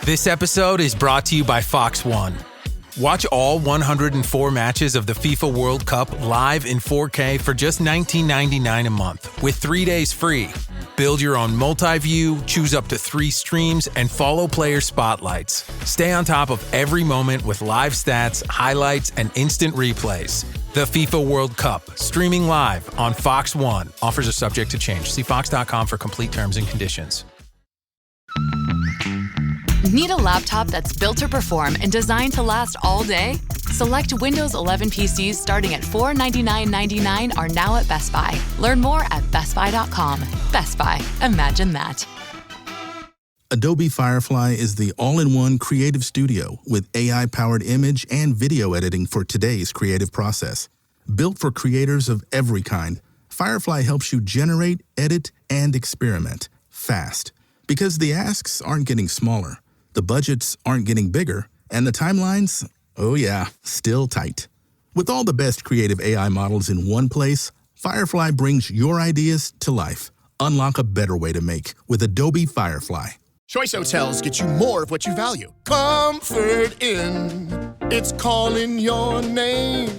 This episode is brought to you by Fox One. Watch all 104 matches of the FIFA World Cup live in 4K for just $19.99 a month with 3 days free. Build your own multi-view, choose up to 3 streams, and follow player spotlights. Stay on top of every moment with live stats, highlights, and instant replays. The FIFA World Cup, streaming live on Fox One. Offers are subject to change. See fox.com for complete terms and conditions. Need a laptop that's built to perform and designed to last all day? Select Windows 11 PCs starting at $499.99 are now at Best Buy. Learn more at bestbuy.com. Best Buy. Imagine that. Adobe Firefly is the all-in-one creative studio with AI-powered image and video editing for today's creative process. Built for creators of every kind, Firefly helps you generate, edit, and experiment fast. Because the asks aren't getting smaller, the budgets aren't getting bigger, and the timelines, oh yeah, still tight. With all the best creative AI models in one place, Firefly brings your ideas to life. Unlock a better way to make with Adobe Firefly. Choice Hotels get you more of what you value. Comfort Inn, it's calling your name.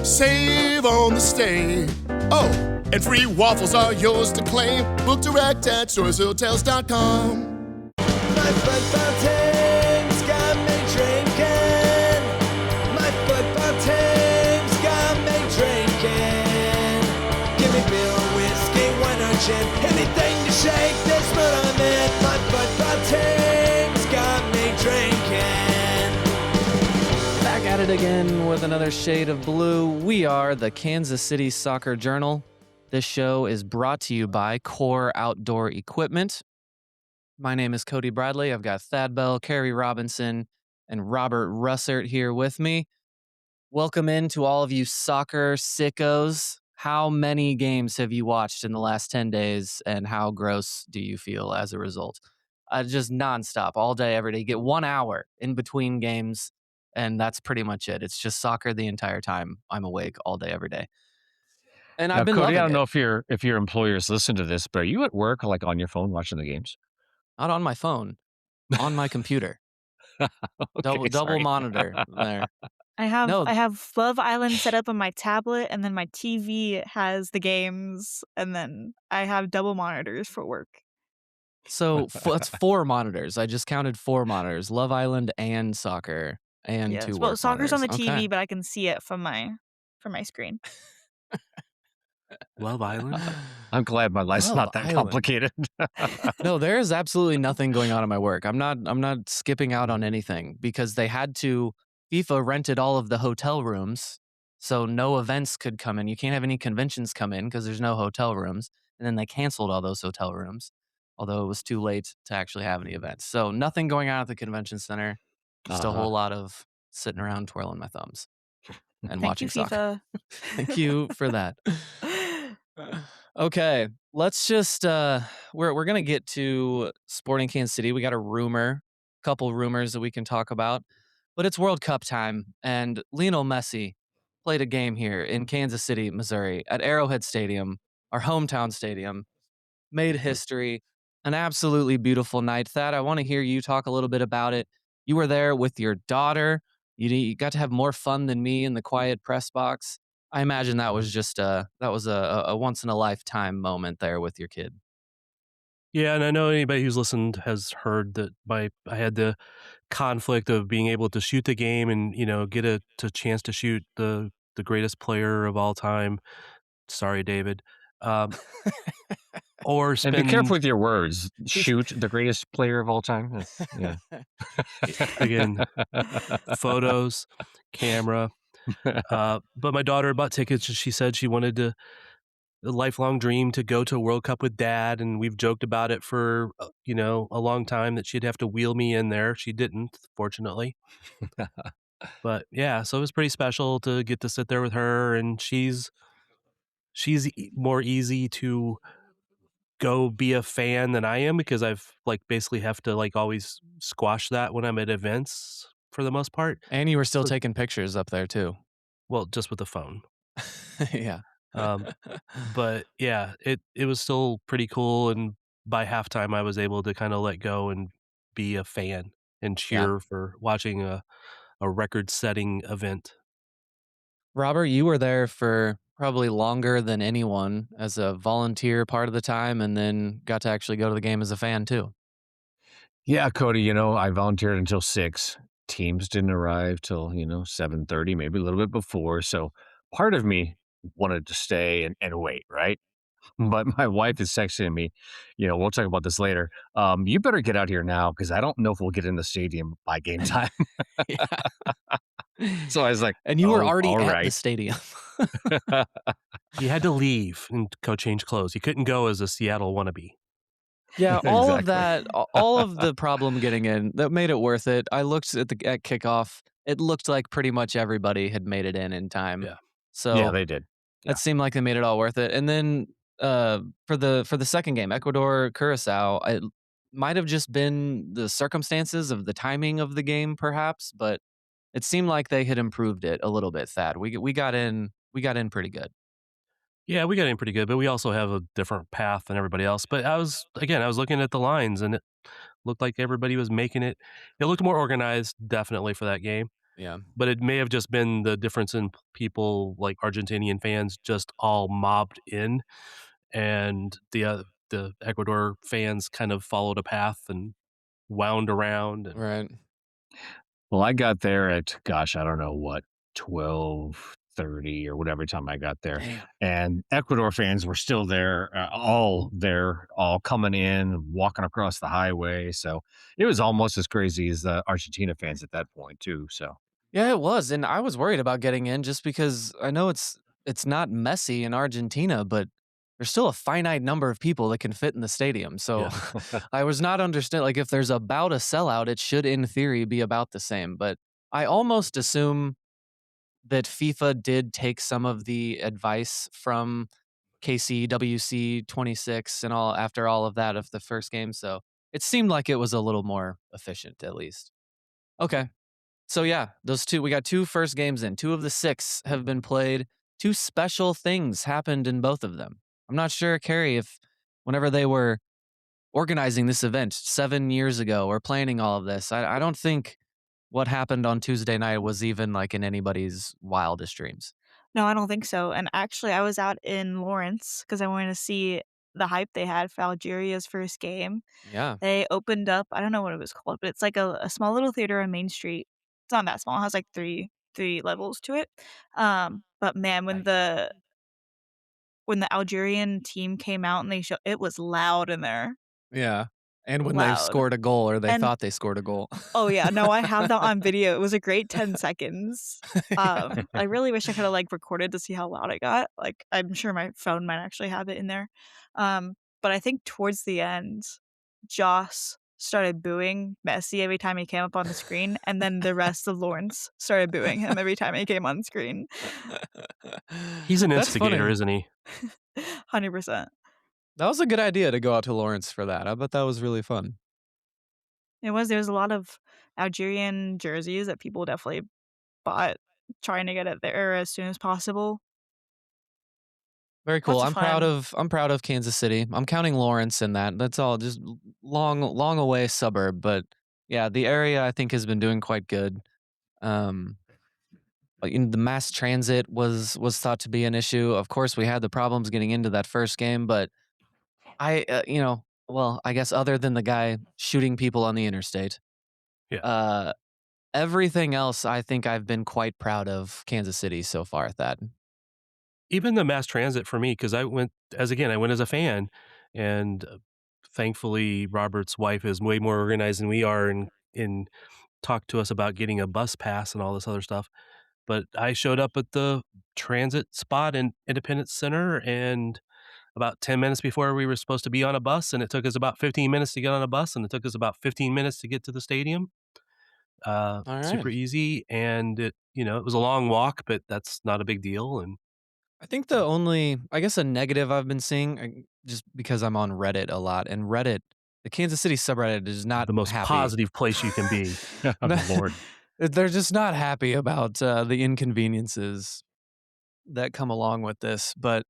Save on the stay. Oh, and free waffles are yours to claim. Book direct at choicehotels.com. My football team's got me drinking. My football team's got me drinking. Give me beer, whiskey, wine or gin. Anything to shake this mood I'm in. My football team's got me drinking. Back at it again with another shade of blue. We are the Kansas City Soccer Journal. This show is brought to you by Core Outdoor Equipment. My name is Cody Bradley. I've got Thad Bell, Carrie Robinson, and Robert Russert here with me. Welcome in to all of you soccer sickos. How many games have you watched in the last 10 days, and how gross do you feel as a result? Just nonstop, all day, every day. You get 1 hour in between games, and that's pretty much it. It's just soccer the entire time I'm awake all day, every day. And Now, I've been Cody, loving I don't know it. if your employers listen to this, but are you at work, like on your phone, watching the games? Not on my phone, on my computer. Okay, Double sorry. monitor there. I have No. I have Love Island set up on my tablet, and then my TV has the games, and then I have double monitors for work. So that's 4 monitors. I just counted 4 monitors. Love Island and soccer and Yes. 2 Well, work soccer's on the monitors. TV, Okay. but I can see it from my screen. Love Island? I'm glad my life's Love not that Island. complicated. No, there is absolutely nothing going on at my work. I'm not skipping out on anything because they had to. FIFA rented all of the hotel rooms, so no events could come in. You can't have any conventions come in because there's no hotel rooms. And then they canceled all those hotel rooms, although it was too late to actually have any events. So nothing going on at the convention center. Just a whole lot of sitting around twirling my thumbs and Thank watching you, soccer. FIFA. Thank you for that. Okay, let's just we're gonna get to Sporting Kansas City. We got a couple rumors that we can talk about, but it's World Cup time, and Lionel Messi played a game here in Kansas City, Missouri, at Arrowhead Stadium, our hometown stadium. Made history, an absolutely beautiful night. Thad, I want to hear you talk a little bit about it. You were there with your daughter. You got to have more fun than me in the quiet press box. I imagine that was just a once in a lifetime moment there with your kid. Yeah, and I know anybody who's listened has heard that I had the conflict of being able to shoot the game and, get a chance to shoot the greatest player of all time. Sorry, David. Or And spend be careful with your words. Shoot, the greatest player of all time. Yeah. again photos, camera. But my daughter bought tickets and she said she wanted a lifelong dream to go to a World Cup with Dad, and we've joked about it for a long time that she'd have to wheel me in there. She didn't, fortunately. But yeah, so it was pretty special to get to sit there with her, and she's more easy to go be a fan than I am because I've basically have to always squash that when I'm at events for the most part. And you were still taking pictures up there too. Well, just with the phone. Yeah. But yeah, it was still pretty cool, and by halftime I was able to kind of let go and be a fan. and Yeah. cheer for watching a record-setting event. Robert, you were there for probably longer than anyone as a volunteer part of the time, and then got to actually go to the game as a fan too. Yeah, Cody, I volunteered until 6. Teams didn't arrive till, 7:30, maybe a little bit before. So part of me wanted to stay and wait, right? But my wife is texting me, we'll talk about this later. You better get out here now because I don't know if we'll get in the stadium by game time. Yeah. So I was like, And you were oh, already all at the right. stadium. You had to leave and go change clothes. You couldn't go as a Seattle wannabe. Yeah, all of Exactly. that, all of the problem getting in, that made it worth it. I looked at kickoff. It looked like pretty much everybody had made it in time. Yeah. Yeah, So they did. it Yeah. seemed like they made it all worth it. And then for the second game, Ecuador Curacao, it might have just been the circumstances of the timing of the game, perhaps, but it seemed like they had improved it a little bit. Thad, we got in pretty good. Yeah, we got in pretty good, but we also have a different path than everybody else. But I was looking at the lines, and it looked like everybody was making it. It looked more organized, definitely, for that game. Yeah. But it may have just been the difference in people, like Argentinian fans, just all mobbed in, and the Ecuador fans kind of followed a path and wound around. And Right. Well, I got there at, gosh, I don't know what, 12:30 or whatever time I got there. Damn. And Ecuador fans were still there, all coming in, walking across the highway. So it was almost as crazy as the Argentina fans at that point, too. So, Yeah, it was, and I was worried about getting in just because I know it's not Messi in Argentina, but there's still a finite number of people that can fit in the stadium. So yeah, I was not understand like if there's about a sellout, it should in theory be about the same. But I almost assume that FIFA did take some of the advice from KCWC 26 and all after all of that of the first game. So it seemed like it was a little more efficient at least. Okay. So yeah, those two we got two first games in. 2 of the 6 have been played. 2 special things happened in both of them. I'm not sure, Carrie, if whenever they were organizing this event 7 years ago or planning all of this, I don't think what happened on Tuesday night was even like in anybody's wildest dreams. No, I don't think so. And actually, I was out in Lawrence because I wanted to see the hype they had for Algeria's first game. Yeah. They opened up, I don't know what it was called, but it's like a small little theater on Main Street. It's not that small. It has like three levels to it. But man, when the Algerian team came out and it was loud in there. Yeah. And when they Loud. scored a goal or they And thought they scored a goal. oh yeah, no, I have that on video. It was a great 10 seconds. Yeah. I really wish I coulda, like, recorded to see how loud it got. Like, I'm sure my phone might actually have it in there. But I think towards the end, Joss started booing Messi every time he came up on the screen, and then the rest of Lawrence started booing him every time he came on screen. he's an That's instigator, funny. isn't he? 100%. That was a good idea to go out to Lawrence for that. I bet that was really fun. There was a lot of Algerian jerseys that people definitely bought, trying to get it there as soon as possible. Very cool. Lots of fun. I'm proud of Kansas City. I'm counting Lawrence in that. That's all just long away suburb, but yeah, the area I think has been doing quite good. Um but, the mass transit was thought to be an issue. Of course, we had the problems getting into that first game, but well, I guess other than the guy shooting people on the interstate, Yeah. uh everything else I think I've been quite proud of Kansas City so far at that. Even the mass transit for me, because I went as a fan, and thankfully Robert's wife is way more organized than we are, and talked to us about getting a bus pass and all this other stuff. But I showed up at the transit spot in Independence Center, and about 10 minutes before we were supposed to be on a bus, and it took us about 15 minutes to get on a bus, and it took us about 15 minutes to get to the stadium. All Super right. easy, and it was a long walk, but that's not a big deal. And I think the only, I guess, a negative I've been seeing, just because I'm on Reddit a lot, and Reddit, the Kansas City subreddit is not the most happy. positive place you can be. oh, Lord. They're just not happy about the inconveniences that come along with this. But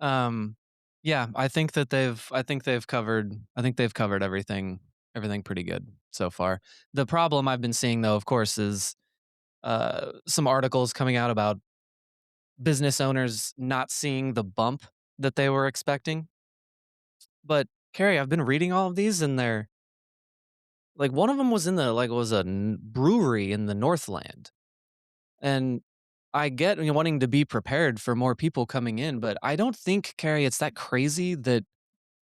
um, yeah, I think they've covered everything Everything pretty good so far. The problem I've been seeing, though, of course, is some articles coming out about business owners not seeing the bump that they were expecting. But Carrie, I've been reading all of these, and they're like one of them was in the like was a brewery in the Northland, and I get wanting to be prepared for more people coming in, but I don't think Carrie, it's that crazy that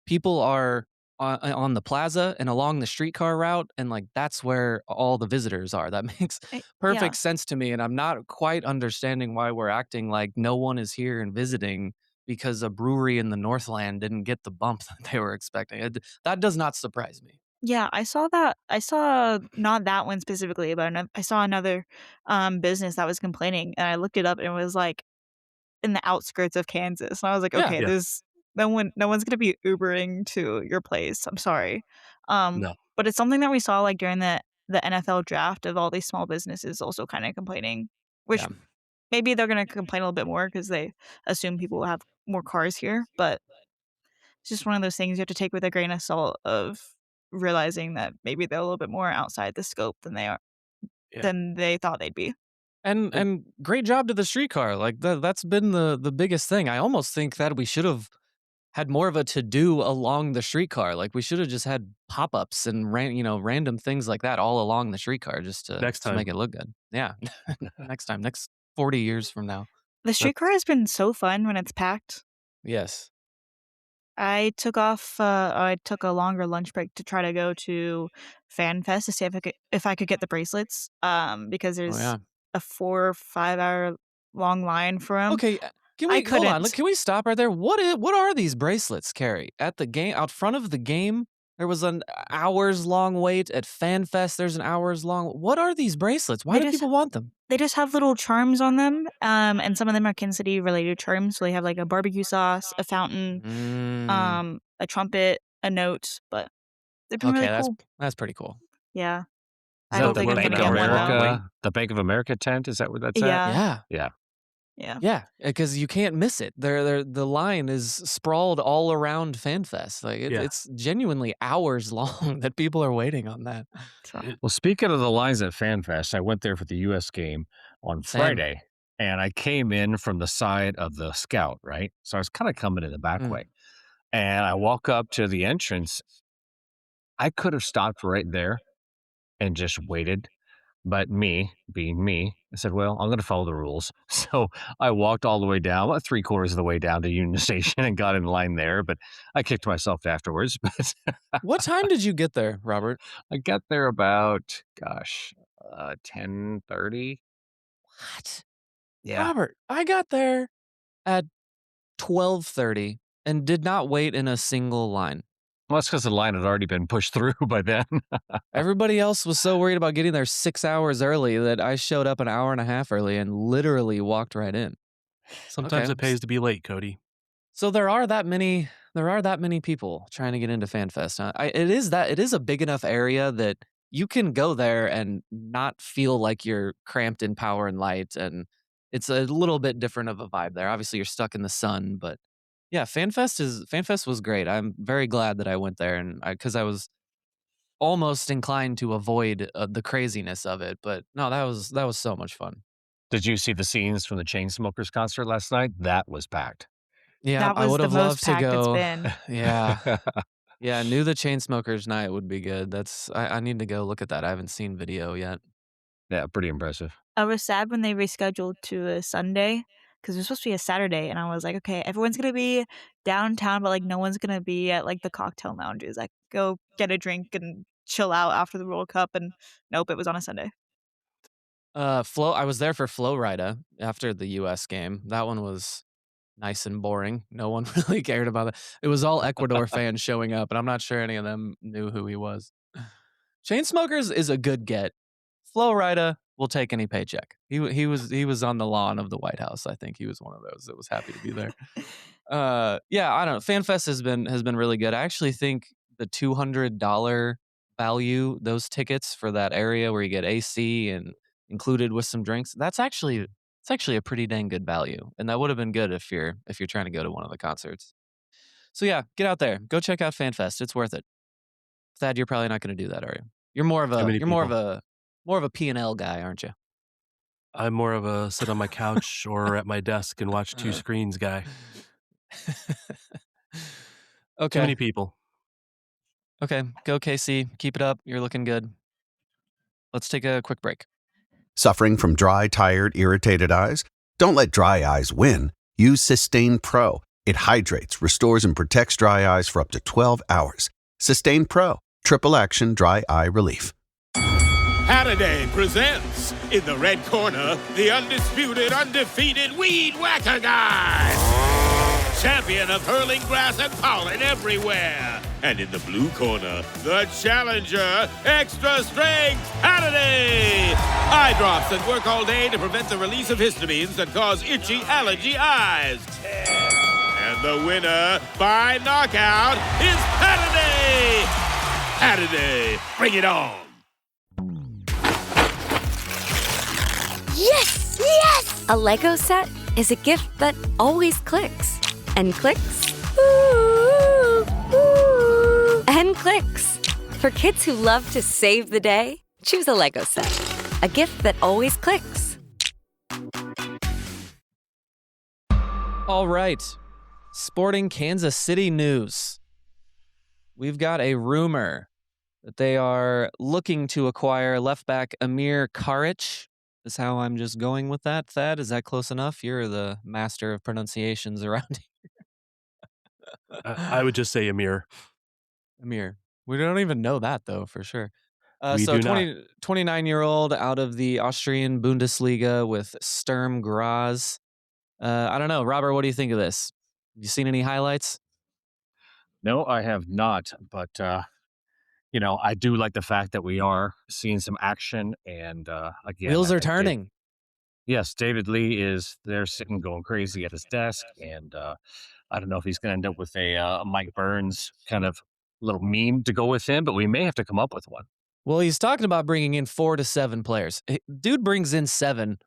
people are on the plaza and along the streetcar route, and like that's where all the visitors are. That makes Yeah. perfect sense to me, and I'm not quite understanding why we're acting like no one is here and visiting because a brewery in the Northland didn't get the bump that they were expecting. That does not surprise me. Yeah, I saw that. I saw not that one specifically, but I saw another business that was complaining, and I looked it up, and it was like in the outskirts of Kansas. And I was like, Yeah. okay, Yeah. there's no one's gonna be Ubering to your place. I'm sorry. No. But it's something that we saw like during the NFL draft of all these small businesses also kind of complaining, which Yeah. maybe they're gonna complain a little bit more because they assume people will have more cars here. But it's just one of those things you have to take with a grain of salt of realizing that maybe they're a little bit more outside the scope Yeah. than they thought they'd be. And great job to the streetcar. Like that's been the biggest thing. I almost think that we should have had more of a to do along the streetcar. Like we should have just had pop ups and random things like that all along the streetcar just to Next make time. it look good. Yeah, next time, next 40 years from now. The streetcar has been so fun when it's packed. Yes. I took a longer lunch break to try to go to Fan Fest to see if I could get the bracelets, because Oh there's yeah. a 4 or 5 hour long line for them. Okay. Can I we hold on? Look, couldn't. can we stop right there? What are these bracelets, Carrie? At the game, out front of the game, there was an hours long wait. At Fan Fest, there's an hours long. What are these bracelets? Why They do just people want them? they just have little charms on them, and some of them are Kansas City related charms. So they have like a barbecue sauce, a fountain, Mm, a trumpet, a note, but they've been okay, really cool. that's pretty cool. Yeah. Is I that don't So the think I'm worth gonna Bank an of get hour one though. long wait? America? The Bank of America tent? Is that where that's at? Yeah. Yeah. Yeah. Yeah. Yeah, because you can't miss it. The line is sprawled all around FanFest. Like Yeah. it's genuinely hours long that people are waiting on that. So Well, speaking of the lines at FanFest, I went there for the U.S. game on Same. Friday, and I came in from the side of the Scout, right? So I was kind of coming in the back Mm. way, and I walk up to the entrance. I could have stopped right there and just waited, but me, being me, I said, "Well, I'm going to follow the rules." So I walked all the way down, about 3/4 of the way down to Union Station, and got in line there. But I kicked myself afterwards. But What time did you get there, Robert? I got there about, gosh, 10:30. What? Yeah. Robert, I got there at 12:30 and did not wait in a single line. Well, that's because the line had already been pushed through by then. Everybody else was so worried about getting there 6 hours early that I showed up an hour and a half early and literally walked right in. Sometimes Okay. it pays to be late, Cody. So there are that many people trying to get into FanFest. Huh? It is a big enough area that you can go there and not feel like you're cramped in power and light, and it's a little bit different of a vibe there. Obviously, you're stuck in the sun, but yeah, FanFest was great. I'm very glad that I went there, and because I was almost inclined to avoid the craziness of it, but no, that was so much fun. Did you see the scenes from the Chainsmokers concert last night? That was packed. Yeah, that I was would the have most loved to packed it's go. been. Yeah. Yeah, I knew the Chainsmokers night would be good. I need to go look at that. I haven't seen video yet. Yeah, pretty impressive. I was sad when they rescheduled to a Sunday because it was supposed to be a Saturday, and I was like, okay, everyone's gonna be downtown, but like no one's gonna be at like the cocktail lounges. I could go get a drink and chill out after the World Cup, and nope, it was on a Sunday. I was there for Flow Rida after the US game. That one was nice and boring. No one really cared about it. It was all Ecuador fans showing up, and I'm not sure any of them knew who he was. Chainsmokers is a good get. Flo Rida will take any paycheck. He was on the lawn of the White House. I think he was one of those that was happy to be there. Yeah, I don't know. FanFest has been really good. I actually think the $200 value, those tickets for that area where you get AC and included with some drinks, it's actually a pretty dang good value. And that would have been good if you're trying to go to one of the concerts. So yeah, get out there. Go check out FanFest. It's worth it. Thad, you're probably not going to do that, are you? You're more of Too a many you're more of people. a P&L guy, aren't you? I'm more of a sit on my couch or at my desk and watch two screens guy. Too Okay. many people. Okay. Go KC. Keep it up. You're looking good. Let's take a quick break. Suffering from dry, tired, irritated eyes? Don't let dry eyes win. Use Systane Pro. It hydrates, restores, and protects dry eyes for up to 12 hours. Systane Pro. Triple action dry eye relief. Halliday presents, in the red corner, the undisputed, undefeated Weed Whacker Guy. Champion of hurling grass and pollen everywhere. And in the blue corner, the challenger, extra strength Halliday. Eye drops that work all day to prevent the release of histamines that cause itchy allergy eyes. And the winner by knockout is Halliday. Halliday, bring it on. Yes! Yes! A Lego set is a gift that always clicks. And clicks. Ooh, ooh, and clicks. For kids who love to save the day, choose a Lego set. A gift that always clicks. All right. Sporting Kansas City news. We've got a rumor that they are looking to acquire left back Amir Karic. Is how I'm just going with that. Thad, is that close enough? You're the master of pronunciations around here. I would just say Amir. Amir. We don't even know that, though, for sure. We So do not. 29-year-old out of the Austrian Bundesliga with Sturm Graz. I don't know. Robert, what do you think of this? Have you seen any highlights? No, I have not, but I do like the fact that we are seeing some action, and again, Wheels I are think turning. yes, David Lee is there sitting going crazy at his desk, and I don't know if he's going to end up with a Mike Burns kind of little meme to go with him, but we may have to come up with one. Well, he's talking about bringing in 4 to 7 players. Dude brings in 7.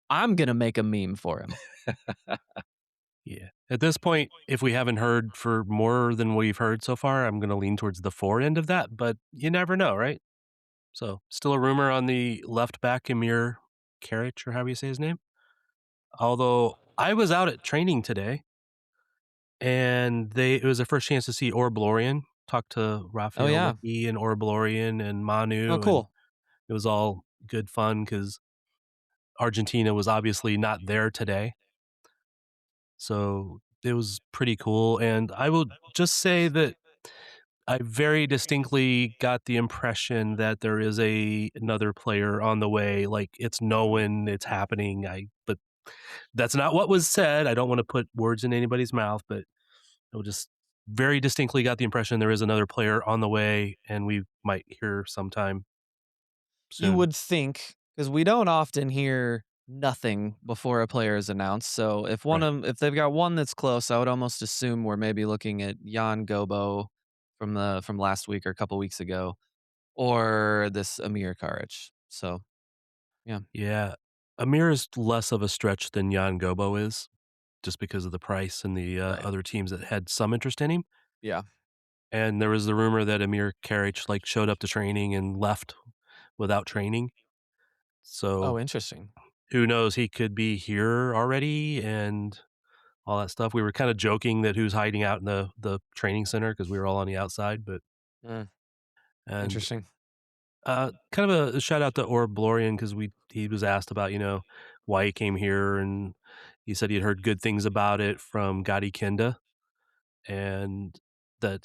I'm going to make a meme for him. Yeah. At this point, if we haven't heard for more than we've heard so far, I'm going to lean towards the 4 end of that, but you never know, right? So, still a rumor on the left back, Amir Karic, or however you say his name. Although I was out at training today, and it was their first chance to see Orblorian, talk to Rafael yeah. Leckie and Orblorian and Manu. Oh, cool. And it was all good fun because Argentina was obviously not there today. So it was pretty cool. And I will just say that I very distinctly got the impression that there is another player on the way. Like it's known, it's happening. But that's not what was said. I don't want to put words in anybody's mouth, but I just very distinctly got the impression there is another player on the way, and we might hear sometime soon. You would think, because we don't often hear nothing before a player is announced. So if if they've got one that's close, I would almost assume we're maybe looking at Jan Gobo from last week or a couple weeks ago, or this Amir Karic. So, yeah. Yeah. Amir is less of a stretch than Jan Gobo is, just because of the price and the other teams that had some interest in him. Yeah. And there was the rumor that Amir Karic showed up to training and left without training. So, interesting. who knows? He could be here already and all that stuff. We were kind of joking that who's hiding out in the training center because we were all on the outside. But Interesting. kind of a shout out to Orblorian because he was asked about why he came here, and he said he had heard good things about it from Gadi Kinda, and that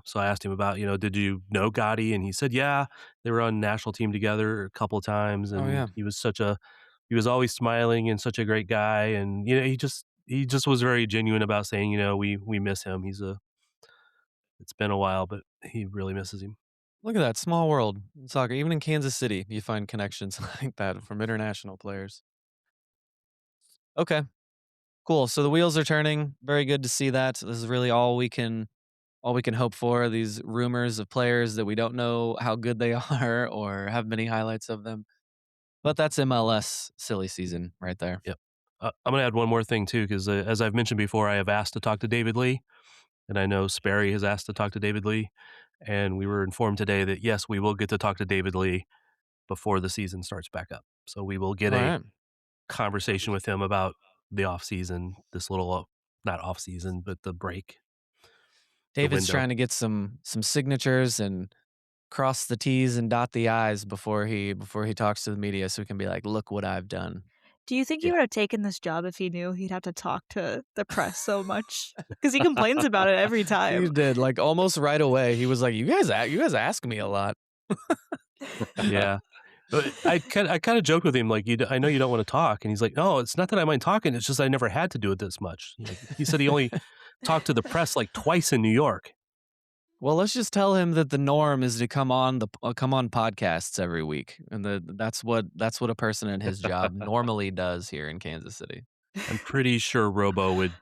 so I asked him about did you know Gadi, and he said yeah, they were on national team together a couple of times, and he was always smiling and such a great guy, and he just was very genuine about saying we miss him. It's been a while, but he really misses him. Look at that small world in soccer. Even in Kansas City, you find connections like that from international players. Okay, cool. So the wheels are turning. Very good to see that. This is really all we can hope for. These rumors of players that we don't know how good they are or have many highlights of them. But that's MLS silly season right there. Yep. I'm going to add one more thing too, because as I've mentioned before, I have asked to talk to David Lee, and I know Sperry has asked to talk to David Lee. And we were informed today that, yes, we will get to talk to David Lee before the season starts back up. So we will get All a right. conversation with him about the off season, this little, not off season, but the break. David's window. trying to get some signatures and cross the T's and dot the I's before he talks to the media, so he can be like, "Look what I've done." Do you think he would have taken this job if he knew he'd have to talk to the press so much? Because he complains about it every He time. did, like, almost right away. He was like, "You guys ask me a lot." Yeah. But I kind of joked with him, like, I know you don't want to talk. And he's like, no, it's not that I mind talking. It's just I never had to do it this much. Like, he said he only talked to the press like twice in New York. Well, let's just tell him that the norm is to come on podcasts every week, and that's what a person in his job normally does here in Kansas City. I'm pretty sure Robo would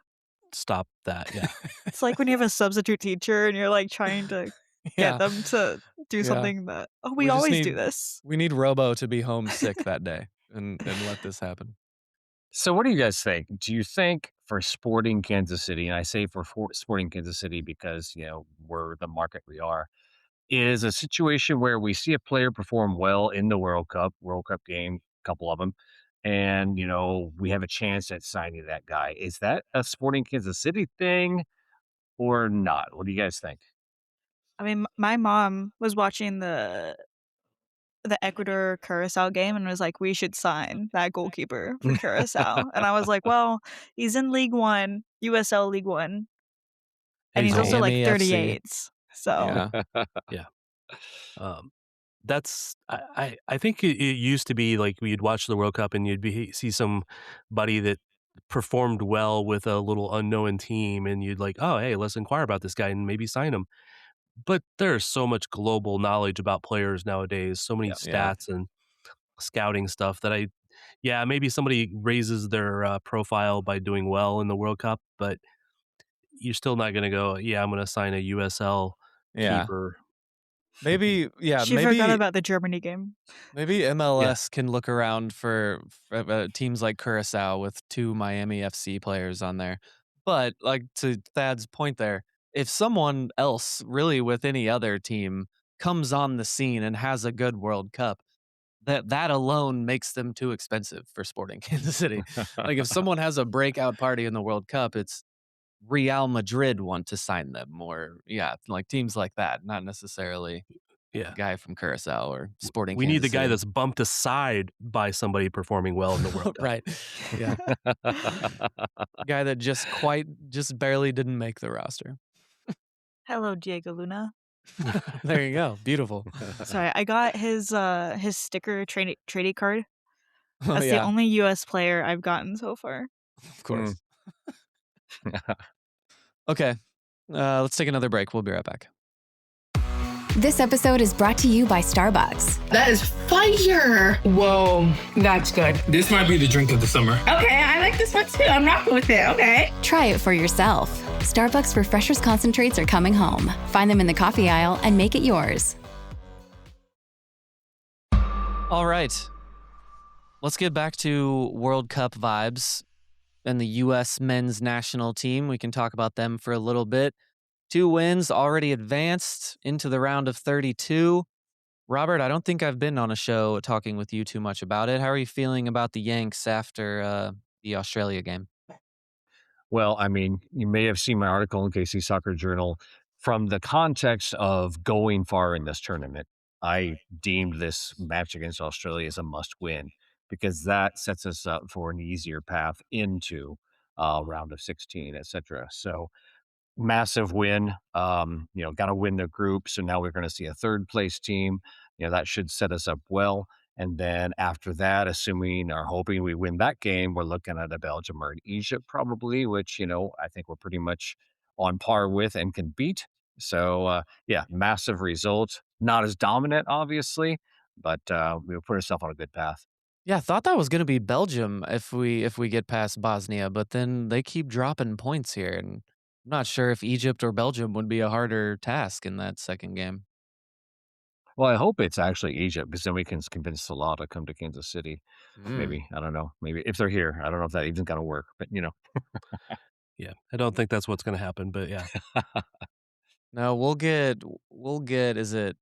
stop that. Yeah. It's like when you have a substitute teacher and you're like trying to Yeah. get them to do Yeah. something that, we just always do need- this. We need Robo to be homesick that day and let this happen. So what do you guys think? Do you think for Sporting Kansas City, and I say for Sporting Kansas City because, we're the market we are, is a situation where we see a player perform well in the World Cup game, a couple of them, and, we have a chance at signing that guy. Is that a Sporting Kansas City thing or not? What do you guys think? I mean, my mom was watching the Ecuador Curacao game and was like, we should sign that goalkeeper for Curacao. And I was like, well, he's in League One, USL League One, and he's also like Miami 38. FC. So Yeah. Yeah. That's I think it used to be like you'd watch the World Cup and see somebody that performed well with a little unknown team, and you'd like, oh, hey, let's inquire about this guy and maybe sign him. But there's so much global knowledge about players nowadays, so many stats and scouting stuff that maybe somebody raises their profile by doing well in the World Cup, but you're still not going to go, yeah, I'm going to sign a USL Yeah. keeper. Maybe, she forgot about the Germany game. Maybe MLS can look around for teams like Curacao with 2 Miami FC players on there. But like to Thad's point there, if someone else really with any other team comes on the scene and has a good World Cup, that alone makes them too expensive for Sporting Kansas City. Like if someone has a breakout party in the World Cup, it's Real Madrid want to sign them, or like teams like that, not necessarily a guy from Curacao or Sporting We Kansas need the guy City. that's bumped aside by somebody performing well in the World Cup. Right. Yeah. Guy that just barely didn't make the roster. Hello, Diego Luna. There you go. Beautiful. Sorry, I got his sticker trading card. Oh, That's the yeah. only US player I've gotten so far. Of course. Okay. Let's take another break. We'll be right back. This episode is brought to you by Starbucks. That is fire. Whoa, that's good. This might be the drink of the summer. Okay, I like this one too. I'm rocking with it. Okay. Try it for yourself. Starbucks Refreshers concentrates are coming home. Find them in the coffee aisle and make it yours. All right. Let's get back to World Cup vibes and the U.S. men's national team. We can talk about them for a little bit. 2 wins, already advanced into the round of 32. Robert, I don't think I've been on a show talking with you too much about it. How are you feeling about the Yanks after the Australia game? Well, I mean, you may have seen my article in KC Soccer Journal. From the context of going far in this tournament, I deemed this match against Australia as a must-win because that sets us up for an easier path into round of 16, etc. So massive win. Got to win the group. So now we're going to see a third place team. That should set us up well. And then after that, assuming or hoping we win that game, we're looking at a Belgium or an Egypt probably, which, I think we're pretty much on par with and can beat. So, massive result. Not as dominant, obviously, but we'll put ourselves on a good path. Yeah, I thought that was going to be Belgium if we get past Bosnia, but then they keep dropping points here, and I'm not sure if Egypt or Belgium would be a harder task in that second game. Well, I hope it's actually Egypt because then we can convince Salah to come to Kansas City. Maybe. I don't know. Maybe if they're here. I don't know if that even's going to work, but Yeah, I don't think that's what's going to happen, but yeah. No, we'll get. Is it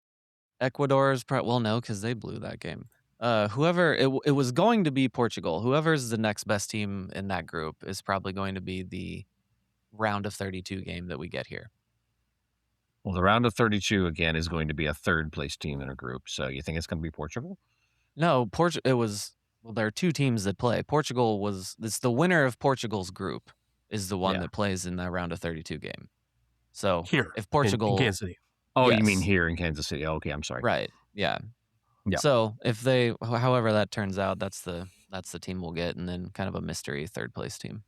Ecuador's? Well, no, because they blew that game. Whoever it was going to be Portugal. Whoever's the next best team in that group is probably going to be the round of 32 game that we get here. Well, the round of 32 again is going to be a third place team in a group. So you think it's going to be Portugal? No, it was. Well, there are two teams that play. It's the winner of Portugal's group is the one Yeah. that plays in that round of 32 game. So Here if in Portugal, Kansas City. Oh, you mean yes. here in Kansas City? Okay, I'm sorry. Right, yeah. Yeah. So if they, however that turns out, that's the team we'll get, and then kind of a mystery third place team.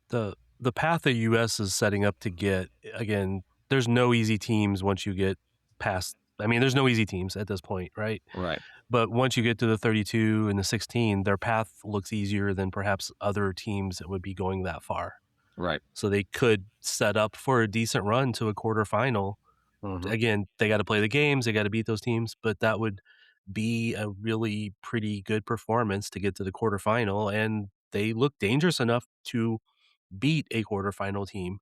The path the U.S. is setting up to get, again, there's no easy teams once you get past. I mean, there's no easy teams at this point, right? Right. But once you get to the 32 and the 16, their path looks easier than perhaps other teams that would be going that far. Right. So they could set up for a decent run to a quarterfinal. Mhm. Again, they got to play the games, they got to beat those teams, but that would be a really pretty good performance to get to the quarterfinal. And they look dangerous enough to beat a quarterfinal team.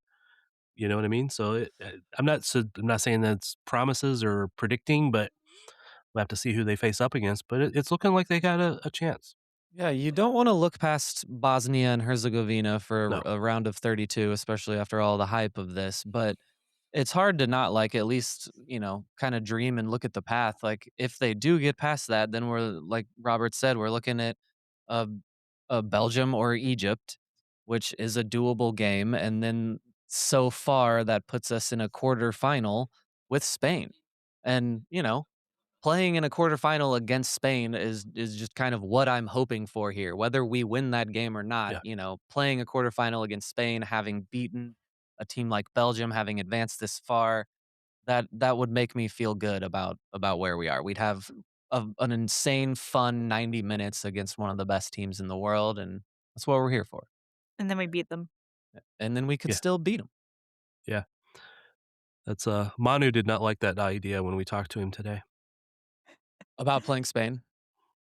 You know what I mean? So I'm not saying that's promises or predicting, but we'll have to see who they face up against. But it's looking like they got a chance. Yeah, you don't want to look past Bosnia and Herzegovina for No. a round of 32, especially after all the hype of this. But it's hard to not at least, kind of dream and look at the path. Like if they do get past that, then we're like Robert said, we're looking at a, a Belgium or Egypt, which is a doable game. And then so far that puts us in a quarterfinal with Spain. And, playing in a quarterfinal against Spain is just kind of what I'm hoping for here. Whether we win that game or not, Yeah. playing a quarterfinal against Spain, having beaten a team like Belgium, having advanced this far, that would make me feel good about where we are. We'd have an insane, fun 90 minutes against one of the best teams in the world, and that's what we're here for. And then we beat them. And then we could Yeah. still beat them. Yeah. That's Manu did not like that idea when we talked to him today. About playing Spain?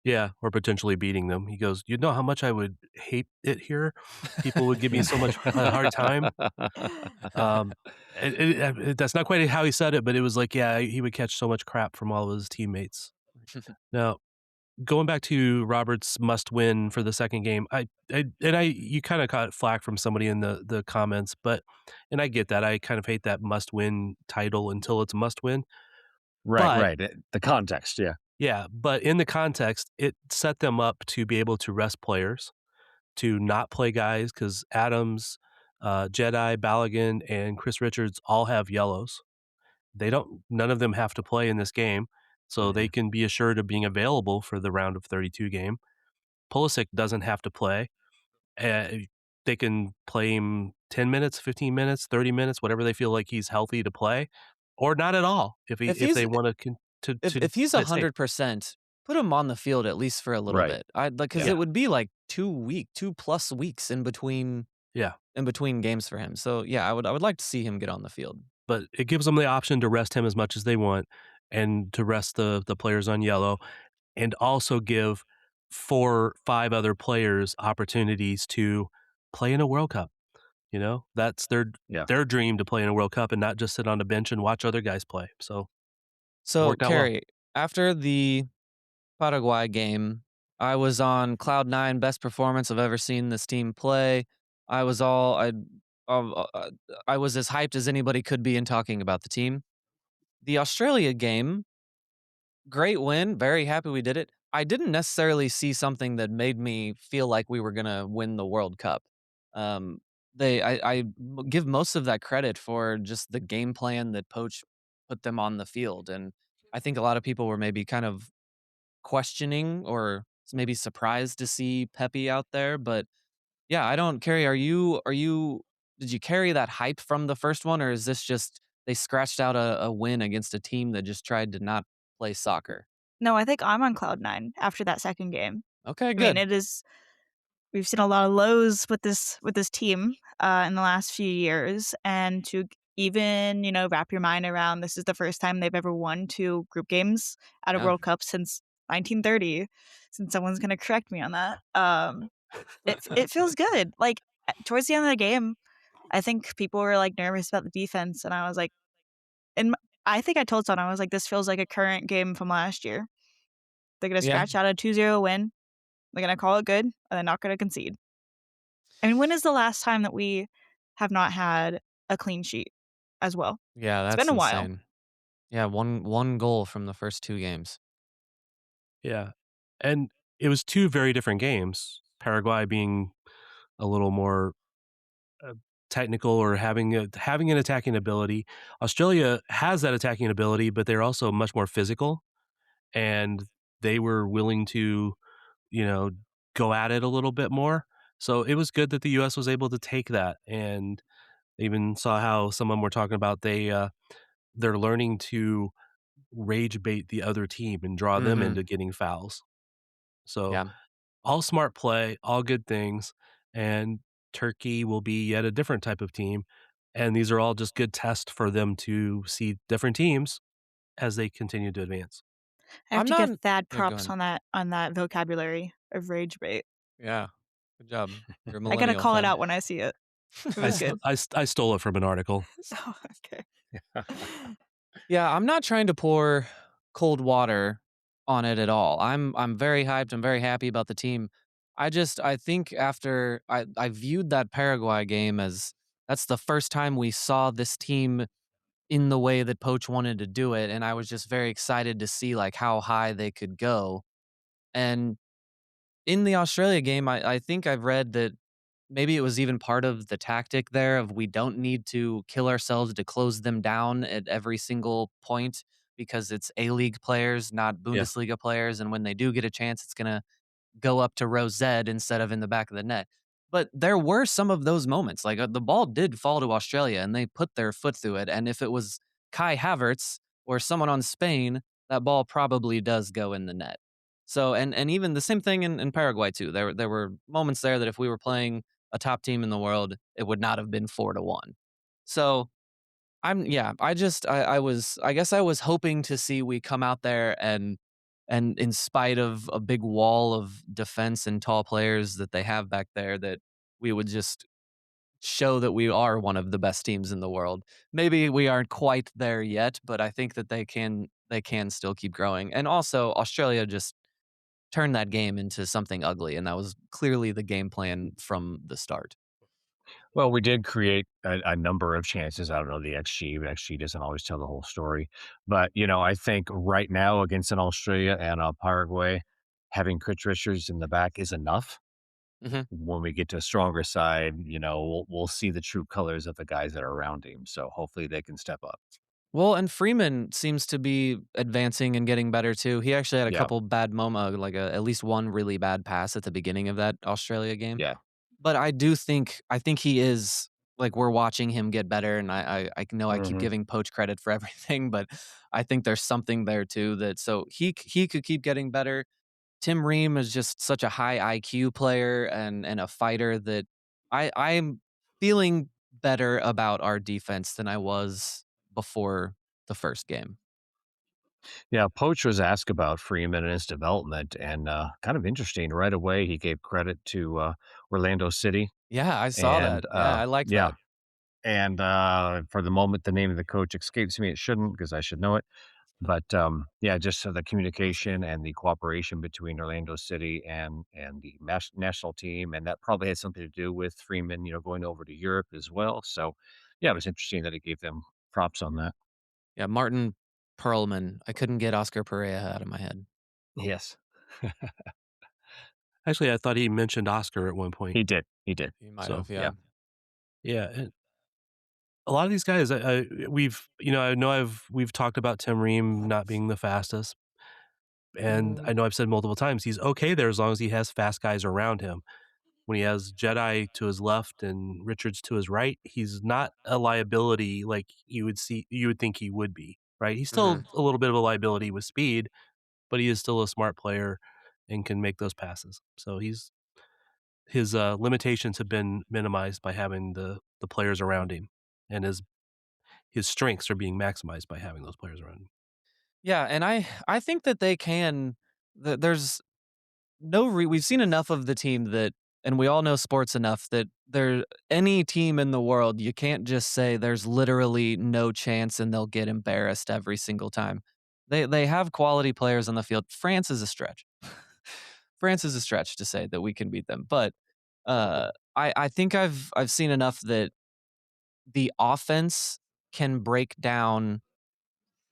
Yeah, or potentially beating them. He goes, "You know how much I would hate it here? People would give me so much a hard time." That's not quite how he said it, but it was like, yeah, he would catch so much crap from all of his teammates. Now, going back to Robert's must-win for the second game, you kind of caught flack from somebody in the comments, and I get that. I kind of hate that must-win title until it's a must-win. Right. The context, yeah. Yeah, but in the context, it set them up to be able to rest players, to not play guys, because Adams, Jedi, Balogun, and Chris Richards all have yellows. None of them have to play in this game, so they can be assured of being available for the round of 32 game. Pulisic doesn't have to play. They can play him 10 minutes, 15 minutes, 30 minutes, whatever they feel like he's healthy to play, or not at all if they want to If he's 100%, put him on the field at least for a little Right. bit. Because it would be like 2+ weeks in between games for him. So yeah, I would like to see him get on the field. But it gives them the option to rest him as much as they want and to rest the players on yellow, and also give 4-5 other players opportunities to play in a World Cup. That's their dream, to play in a World Cup and not just sit on a bench and watch other guys play. So worked out well. Carrie, after the Paraguay game, I was on cloud 9, best performance I've ever seen this team play. I was I was as hyped as anybody could be in talking about the team. The Australia game, great win. Very happy we did it. I didn't necessarily see something that made me feel like we were gonna win the World Cup. I give most of that credit for just the game plan that Poach put them on the field, and I think a lot of people were maybe kind of questioning or maybe surprised to see Pepe out there. But yeah, I don't. Carrie, did you carry that hype from the first one, or is this just they scratched out a win against a team that just tried to not play soccer? No, I think I'm on cloud 9 after that second game. Okay, I good. mean, we've seen a lot of lows with this team in the last few years, and to even wrap your mind around, this is the first time they've ever won 2 group games at a World Cup since 1930. Since someone's gonna correct me on that, it feels good. Like towards the end of the game, I think people were like nervous about the defense, and I was like, and I think I told someone, I was like, this feels like a current game from last year. They're going to Yeah. scratch out a 2-0 win. They're going to call it good, and they're not going to concede. I mean, when is the last time that we have not had a clean sheet as well? Yeah, It's been that's a while. insane. Yeah, one goal from the first 2 games. Yeah. And it was 2 very different games. Paraguay being a little more uh, technical or having an attacking ability. Australia has that attacking ability, but they're also much more physical, and they were willing to, you know, go at it a little bit more. So it was good that the US was able to take that, and even saw how some of them were talking about they're learning to rage bait the other team and draw them Mhm. into getting fouls. So Yeah. all smart play, all good things, and Turkey will be yet a different type of team, and these are all just good tests for them to see different teams as they continue to advance. I have I'm to give not Thad Yeah, go props ahead. on that vocabulary of rage bait. Yeah. Good job. You're a I gotta millennial, call it Thad. out when I see it. It was good. I stole it from an article. Oh, okay. Yeah, I'm not trying to pour cold water on it at all. I'm very hyped. I'm very happy about the team. I think after I viewed that Paraguay game as that's the first time we saw this team in the way that Poach wanted to do it, and I was just very excited to see like how high they could go. And in the Australia game, I think I've read that maybe it was even part of the tactic there of we don't need to kill ourselves to close them down at every single point because it's A-League players, not Yeah. Bundesliga players, and when they do get a chance, it's gonna go up to row Z instead of in the back of the net. But there were some of those moments. Like the ball did fall to Australia and they put their foot through it. And if it was Kai Havertz or someone on Spain, that ball probably does go in the net. So and even the same thing in Paraguay too. There were moments there that if we were playing a top team in the world, it would not have been 4-1. So I guess I was hoping to see we come out there and in spite of a big wall of defense and tall players that they have back there, that we would just show that we are one of the best teams in the world. Maybe we aren't quite there yet, but I think that they can still keep growing. And also Australia just turned that game into something ugly, and that was clearly the game plan from the start. Well, we did create a number of chances. I don't know the XG, but XG doesn't always tell the whole story. But, I think right now against an Australia and a Paraguay, having Chris Richards in the back is enough. Mhm. When we get to a stronger side, we'll see the true colors of the guys that are around him. So hopefully they can step up. Well, and Freeman seems to be advancing and getting better too. He actually had a Yeah. couple bad like at least one really bad pass at the beginning of that Australia game. Yeah. But I think he is like we're watching him get better, and I know I keep Hmm. giving Poach credit for everything, but I think there's something there too that so he could keep getting better. Tim Ream is just such a high IQ player and a fighter that I'm feeling better about our defense than I was before the first game. Yeah. Poach was asked about Freeman and his development, and kind of interesting. Right away, he gave credit to Orlando City. Yeah, I saw And that. Yeah, I liked yeah. that. And for the moment, the name of the coach escapes me. It shouldn't because I should know it. But yeah, just the communication and the cooperation between Orlando City and the national team, and that probably had something to do with Freeman, going over to Europe as well. So yeah, it was interesting that he gave them props on that. Yeah, Martin Perlman. I couldn't get Oscar Pereira out of my head. Yes, Actually, I thought he mentioned Oscar at one point. he did. He did. He might So, have, yeah. yeah. yeah, and a lot of these guys, I know we've talked about Tim Ream not being the fastest, and I know I've said multiple times he's okay there as long as he has fast guys around him. When he has Jedi to his left and Richards to his right, he's not a liability like you would think he would be, right? He's Mhm. still a little bit of a liability with speed, but he is still a smart player and can make those passes. So his limitations have been minimized by having the players around him, and his strengths are being maximized by having those players around him. Yeah, and I think that they can there's no we've seen enough of the team that And we all know sports enough that any team in the world, you can't just say there's literally no chance and they'll get embarrassed every single time. They have quality players on the field. France is a stretch. France is a stretch to say that we can beat them, but I think I've seen enough that the offense can break down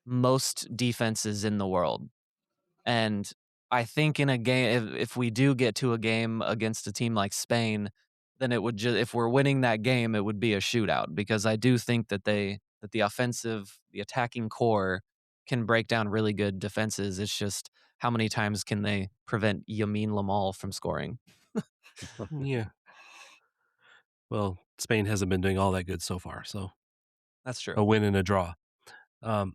most defenses in the world. And I think in a game, if we do get to a game against a team like Spain, then it would just, if we're winning that game, it would be a shootout, because I do think that the attacking core can break down really good defenses. It's just how many times can they prevent Yamin Lamal from scoring? Yeah. Well, Spain hasn't been doing all that good so far, so That's true. a win and a draw. And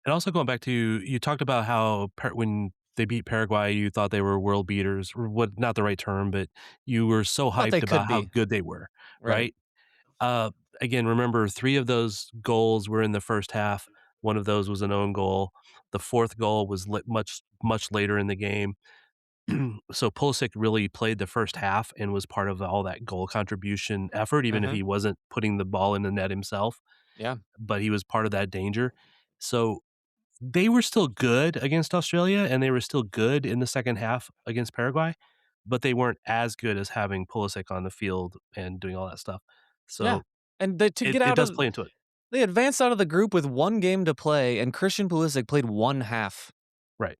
also going back to you talked about how when they beat Paraguay, you thought they were world beaters, or what? Not the right term, but you were so Thought they hyped could about how be. good they were, Right. right? Uh, Again, remember 3 of those goals were in the first half. One of those was an own goal. The fourth goal was much later in the game. So Pulisic really played the first half and was part of all that goal contribution effort, even if Mhm. he wasn't putting the ball in the net himself. Yeah. But he was part of that danger. So they were still good against Australia, and they were still good in the second half against Paraguay, but they weren't as good as having Pulisic on the field and doing all that stuff. Yeah. So And to get it out does of play into it. they advanced out of the group with 1 game to play, and Christian Pulisic played 1 half. Right.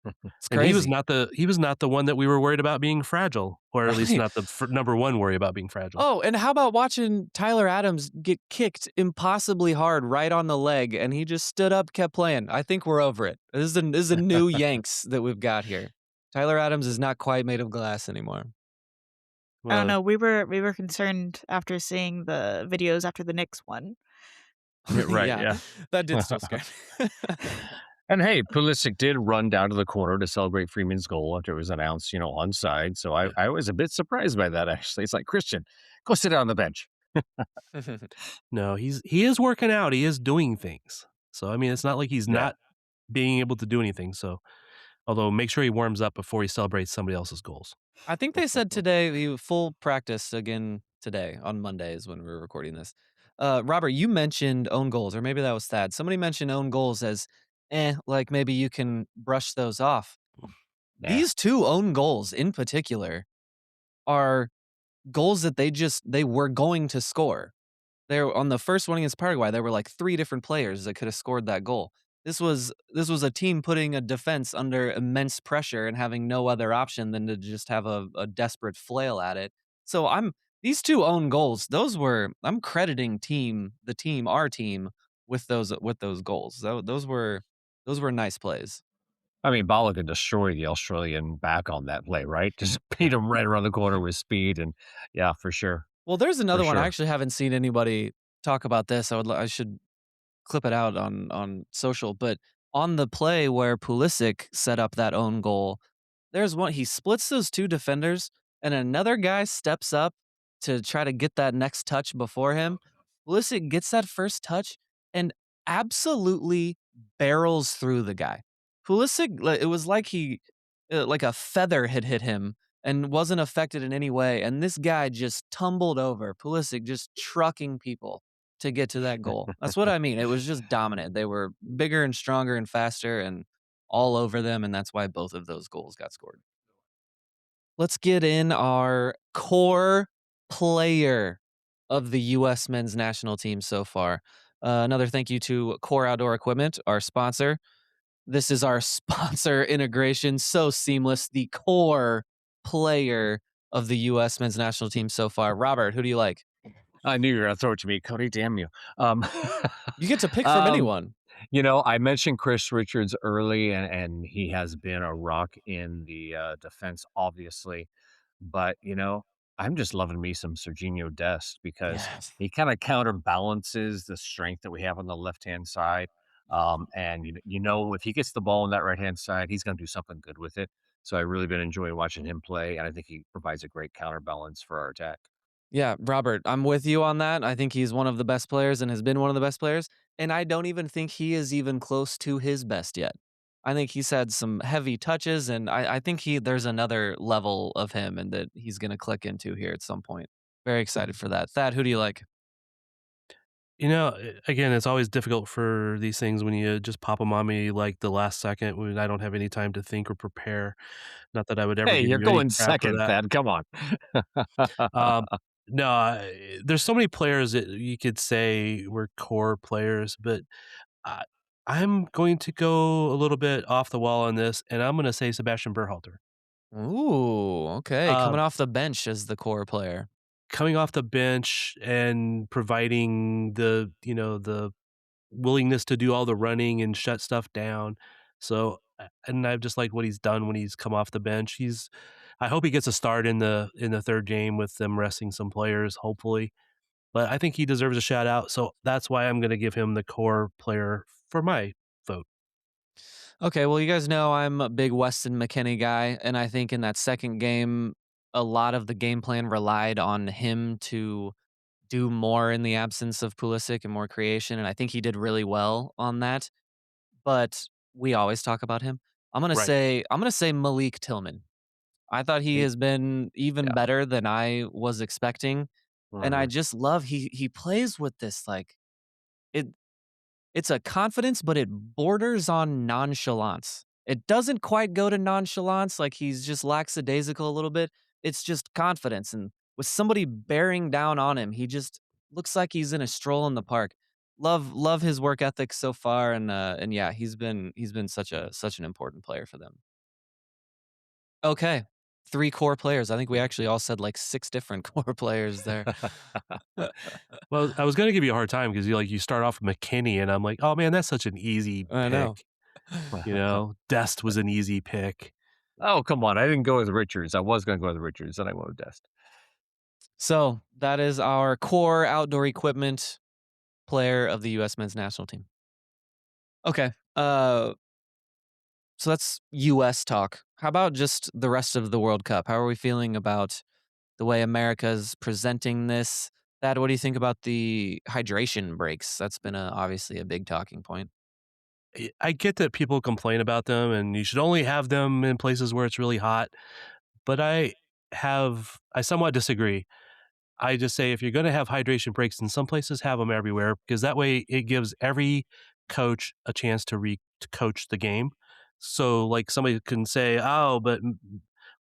It's And crazy. he was not the one that we were worried about being fragile, or at least Right. not the number one worry about being fragile. Oh, and how about watching Tyler Adams get kicked impossibly hard right on the leg, and he just stood up, kept playing. I think we're over it. This is a new Yanks that we've got here. Tyler Adams is not quite made of glass anymore. I don't Well, know. We were concerned after seeing the videos after the Knicks one. Yeah, right, Yeah, yeah. that did still scare me. And hey, Pulisic did run down to the corner to celebrate Freeman's goal after it was announced, onside. So yeah. I was a bit surprised by that, actually. It's like, Christian, go sit down on the bench. No, he is working out. He is doing things. So I mean, it's not like he's Yeah. not being able to do anything. So, although make sure he warms up before he celebrates somebody else's goals. I think they said today full practice again today on Monday is when we're recording this. Robert, you mentioned own goals, or maybe that was Thad. Somebody mentioned own goals as, like maybe you can brush those off. Nah. These 2 own goals in particular are goals that they were going to score. There on the first one against Paraguay, there were like 3 different players that could have scored that goal. This was a team putting a defense under immense pressure and having no other option than to just have a desperate flail at it. So these 2 own goals, I'm crediting our team with those goals. Those were nice plays. I mean, Bala could destroy the Australian back on that play, right? Just beat him right around the corner with speed. And yeah, for sure. Well, there's For another one. I sure. actually haven't seen anybody talk about this. I should clip it out on social, but on the play where Pulisic set up that own goal, there's one he splits those 2 defenders and another guy steps up to try to get that next touch before him. Pulisic gets that first touch and absolutely barrels through the guy. Pulisic, it was like like a feather had hit him and wasn't affected in any way, and this guy just tumbled over. Pulisic just trucking people to get to that goal. That's what I mean. It was just dominant. They were bigger and stronger and faster and all over them, and that's why both of those goals got scored. Let's get in our core player of the U.S. men's national team so far. Another thank you to Core Outdoor Equipment, our sponsor. This is our sponsor integration. So seamless. The core player of the U.S. men's national team so far. Robert, who do you like? I knew you were going to throw it to me, Cody. Damn you. You get to pick from anyone. I mentioned Chris Richards early, and he has been a rock in the defense, obviously. But, I'm just loving me some Serginho Dest because Yes. he kind of counterbalances the strength that we have on the left-hand side. And, if he gets the ball on that right-hand side, he's going to do something good with it. So I've really been enjoying watching him play, and I think he provides a great counterbalance for our attack. Yeah, Robert, I'm with you on that. I think he's one of the best players and has been one of the best players. And I don't even think he is even close to his best yet. I think he's had some heavy touches, and I think there's another level of him and that he's going to click into here at some point. Very excited for that. Thad, who do you like? Again, it's always difficult for these things when you just pop them on me like the last second when I don't have any time to think or prepare. Not that I would ever Hey, give you're you any going crap for second, that. Thad. Come on. No, there's so many players that you could say were core players, but I, I'm going to go a little bit off the wall on this, and I'm going to say Sebastian Berhalter. Ooh, okay. Uh, Coming off the bench as the core player. Coming off the bench and providing the willingness to do all the running and shut stuff down. So, and I've just liked what he's done when he's come off the bench. I hope he gets a start in the third game with them resting some players, hopefully. But I think he deserves a shout out. So that's why I'm going to give him the core player for my vote. Okay, well, you guys know I'm a big Weston McKennie guy, and I think in that second game, a lot of the game plan relied on him to do more in the absence of Pulisic and more creation, and I think he did really well on that. But we always talk about him. Right. I'm gonna say Malik Tillman. I thought he has been even Yeah. better than I was expecting, and I Mhm. just love he plays with this it it's a confidence, but it borders on nonchalance. It doesn't quite go to nonchalance, like he's just lackadaisical a little bit. It's just confidence, and with somebody bearing down on him, he just looks like he's in a stroll in the park. Love his work ethic so far, and yeah, he's been such an important player for them. Okay, 3 core players. I think we actually all said, like, 6 different core players there. Well, I was going to give you a hard time because you start off with McKinney, and I'm like, oh man, that's such an easy I know. pick. Dest was an easy pick. Oh, come on. I didn't go with Richards. I was going to go with Richards, and I went with Dest. So, that is our core outdoor equipment player of the US men's national team. Okay, so that's US talk. How about just the rest of the World Cup? How are we feeling about the way America's presenting this? Thad, what do you think about the hydration breaks? That's been obviously a big talking point. I get that people complain about them, and you should only have them in places where it's really hot. But I somewhat disagree. I just say if you're going to have hydration breaks, in some places have them everywhere because that way it gives every coach a chance to coach the game. So like somebody can say, "Oh, but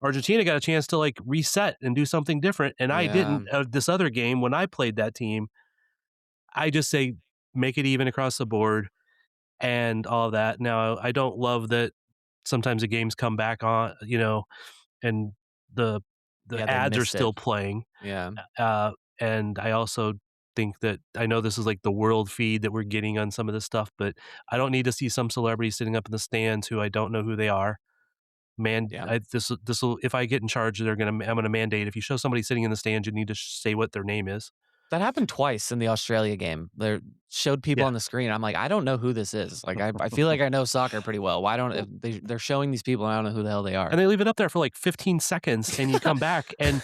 Argentina got a chance to like reset and do something different, and I Yeah. didn't." This other game when I played that team, I just say make it even across the board and all of that. Now I don't love that sometimes the games come back on, and the Yeah, the they ads are missed it. still playing. Yeah. Uh, and I also think that I know this is like the world feed that we're getting on some of this stuff, but I don't need to see some celebrity sitting up in the stands who I don't know who they are. Man, Yeah. this will if I get in charge, I'm gonna mandate if you show somebody sitting in the stands, you need to say what their name is. That happened twice in the Australia game. They showed people Yeah, on the screen. I'm like, I don't know who this is. Like, I feel like I know soccer pretty well. Why don't if they're showing these people and I don't know who the hell they are? and they leave it up there for like 15 seconds, and you come back and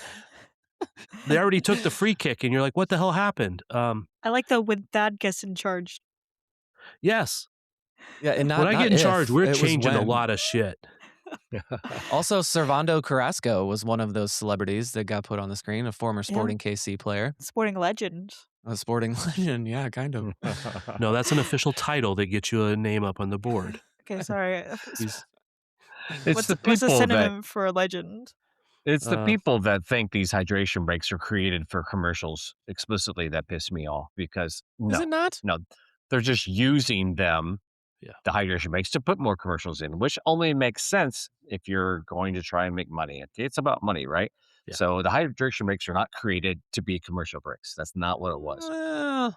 they already took the free kick, and you're like, what the hell happened? I like the when Thad gets in charge. Yes, Yeah, and when I not get in charge, if, we're it was changing a when. lot of shit. Also, Servando Carrasco was one of those celebrities that got put on the screen, a former Yeah. Sporting KC player. Sporting legend. A sporting legend, yeah, kind of. No, that's an official title that gets you a name up on the board. Okay, sorry. He's It's the What's a people that synonym for a legend? it's the uh, people that think these hydration breaks are created for commercials explicitly that piss me off because Is it not? no, they're just using them, Yeah. the hydration breaks, to put more commercials in, which only makes sense if you're going to try and make money. It's about money, right? Yeah. So the hydration breaks are not created to be commercial breaks. That's not what it was. Well,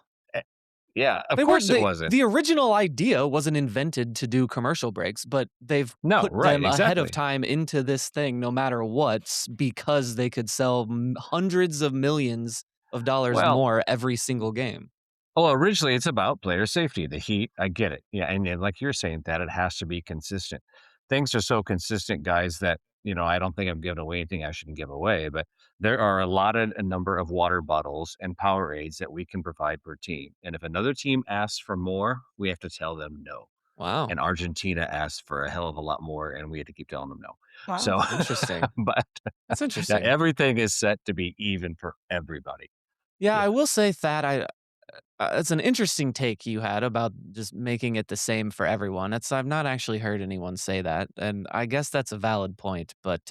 Yeah, of they course weren't. it wasn't. The original idea wasn't invented to do commercial breaks, but they've No, put right, them ahead of exactly. time into this thing, no matter what, because they could sell hundreds of millions of dollars Well, more every single game. originally it's about player safety, the heat. I get it. Yeah, and like you're saying, that it has to be consistent. Things are so consistent, guys, that I don't think I'm giving away anything I shouldn't give away. But there are a number of water bottles and Powerades that we can provide per team. And if another team asks for more, we have to tell them no. Wow. And Argentina asked for a hell of a lot more, and we had to keep telling them no. Wow. So Interesting. but That's yeah, interesting. everything is set to be even for everybody. Yeah, Yeah. I will say that it's an interesting take you had about just making it the same for everyone. I've not actually heard anyone say that, and I guess that's a valid point. But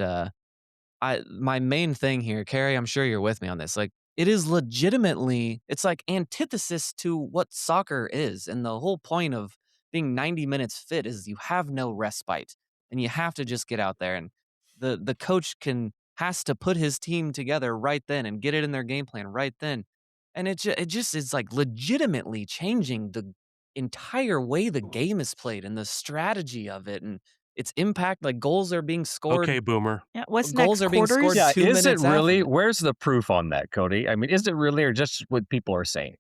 my main thing here, Carrie, I'm sure you're with me on this. Like, it is legitimately, it's like antithesis to what soccer is, and the whole point of being 90 minutes fit is you have no respite, and you have to just get out there, and the coach has to put his team together right then and get it in their game plan right then, and it just is like legitimately changing the entire way the game is played and the strategy of it and its impact. Like, goals are being scored. Okay, boomer. Yeah. What's Goals next? are being scored Quarters? Yeah, 2 is it minutes after really? the Where's the proof on that, Cody? I mean, is it really or just what people are saying?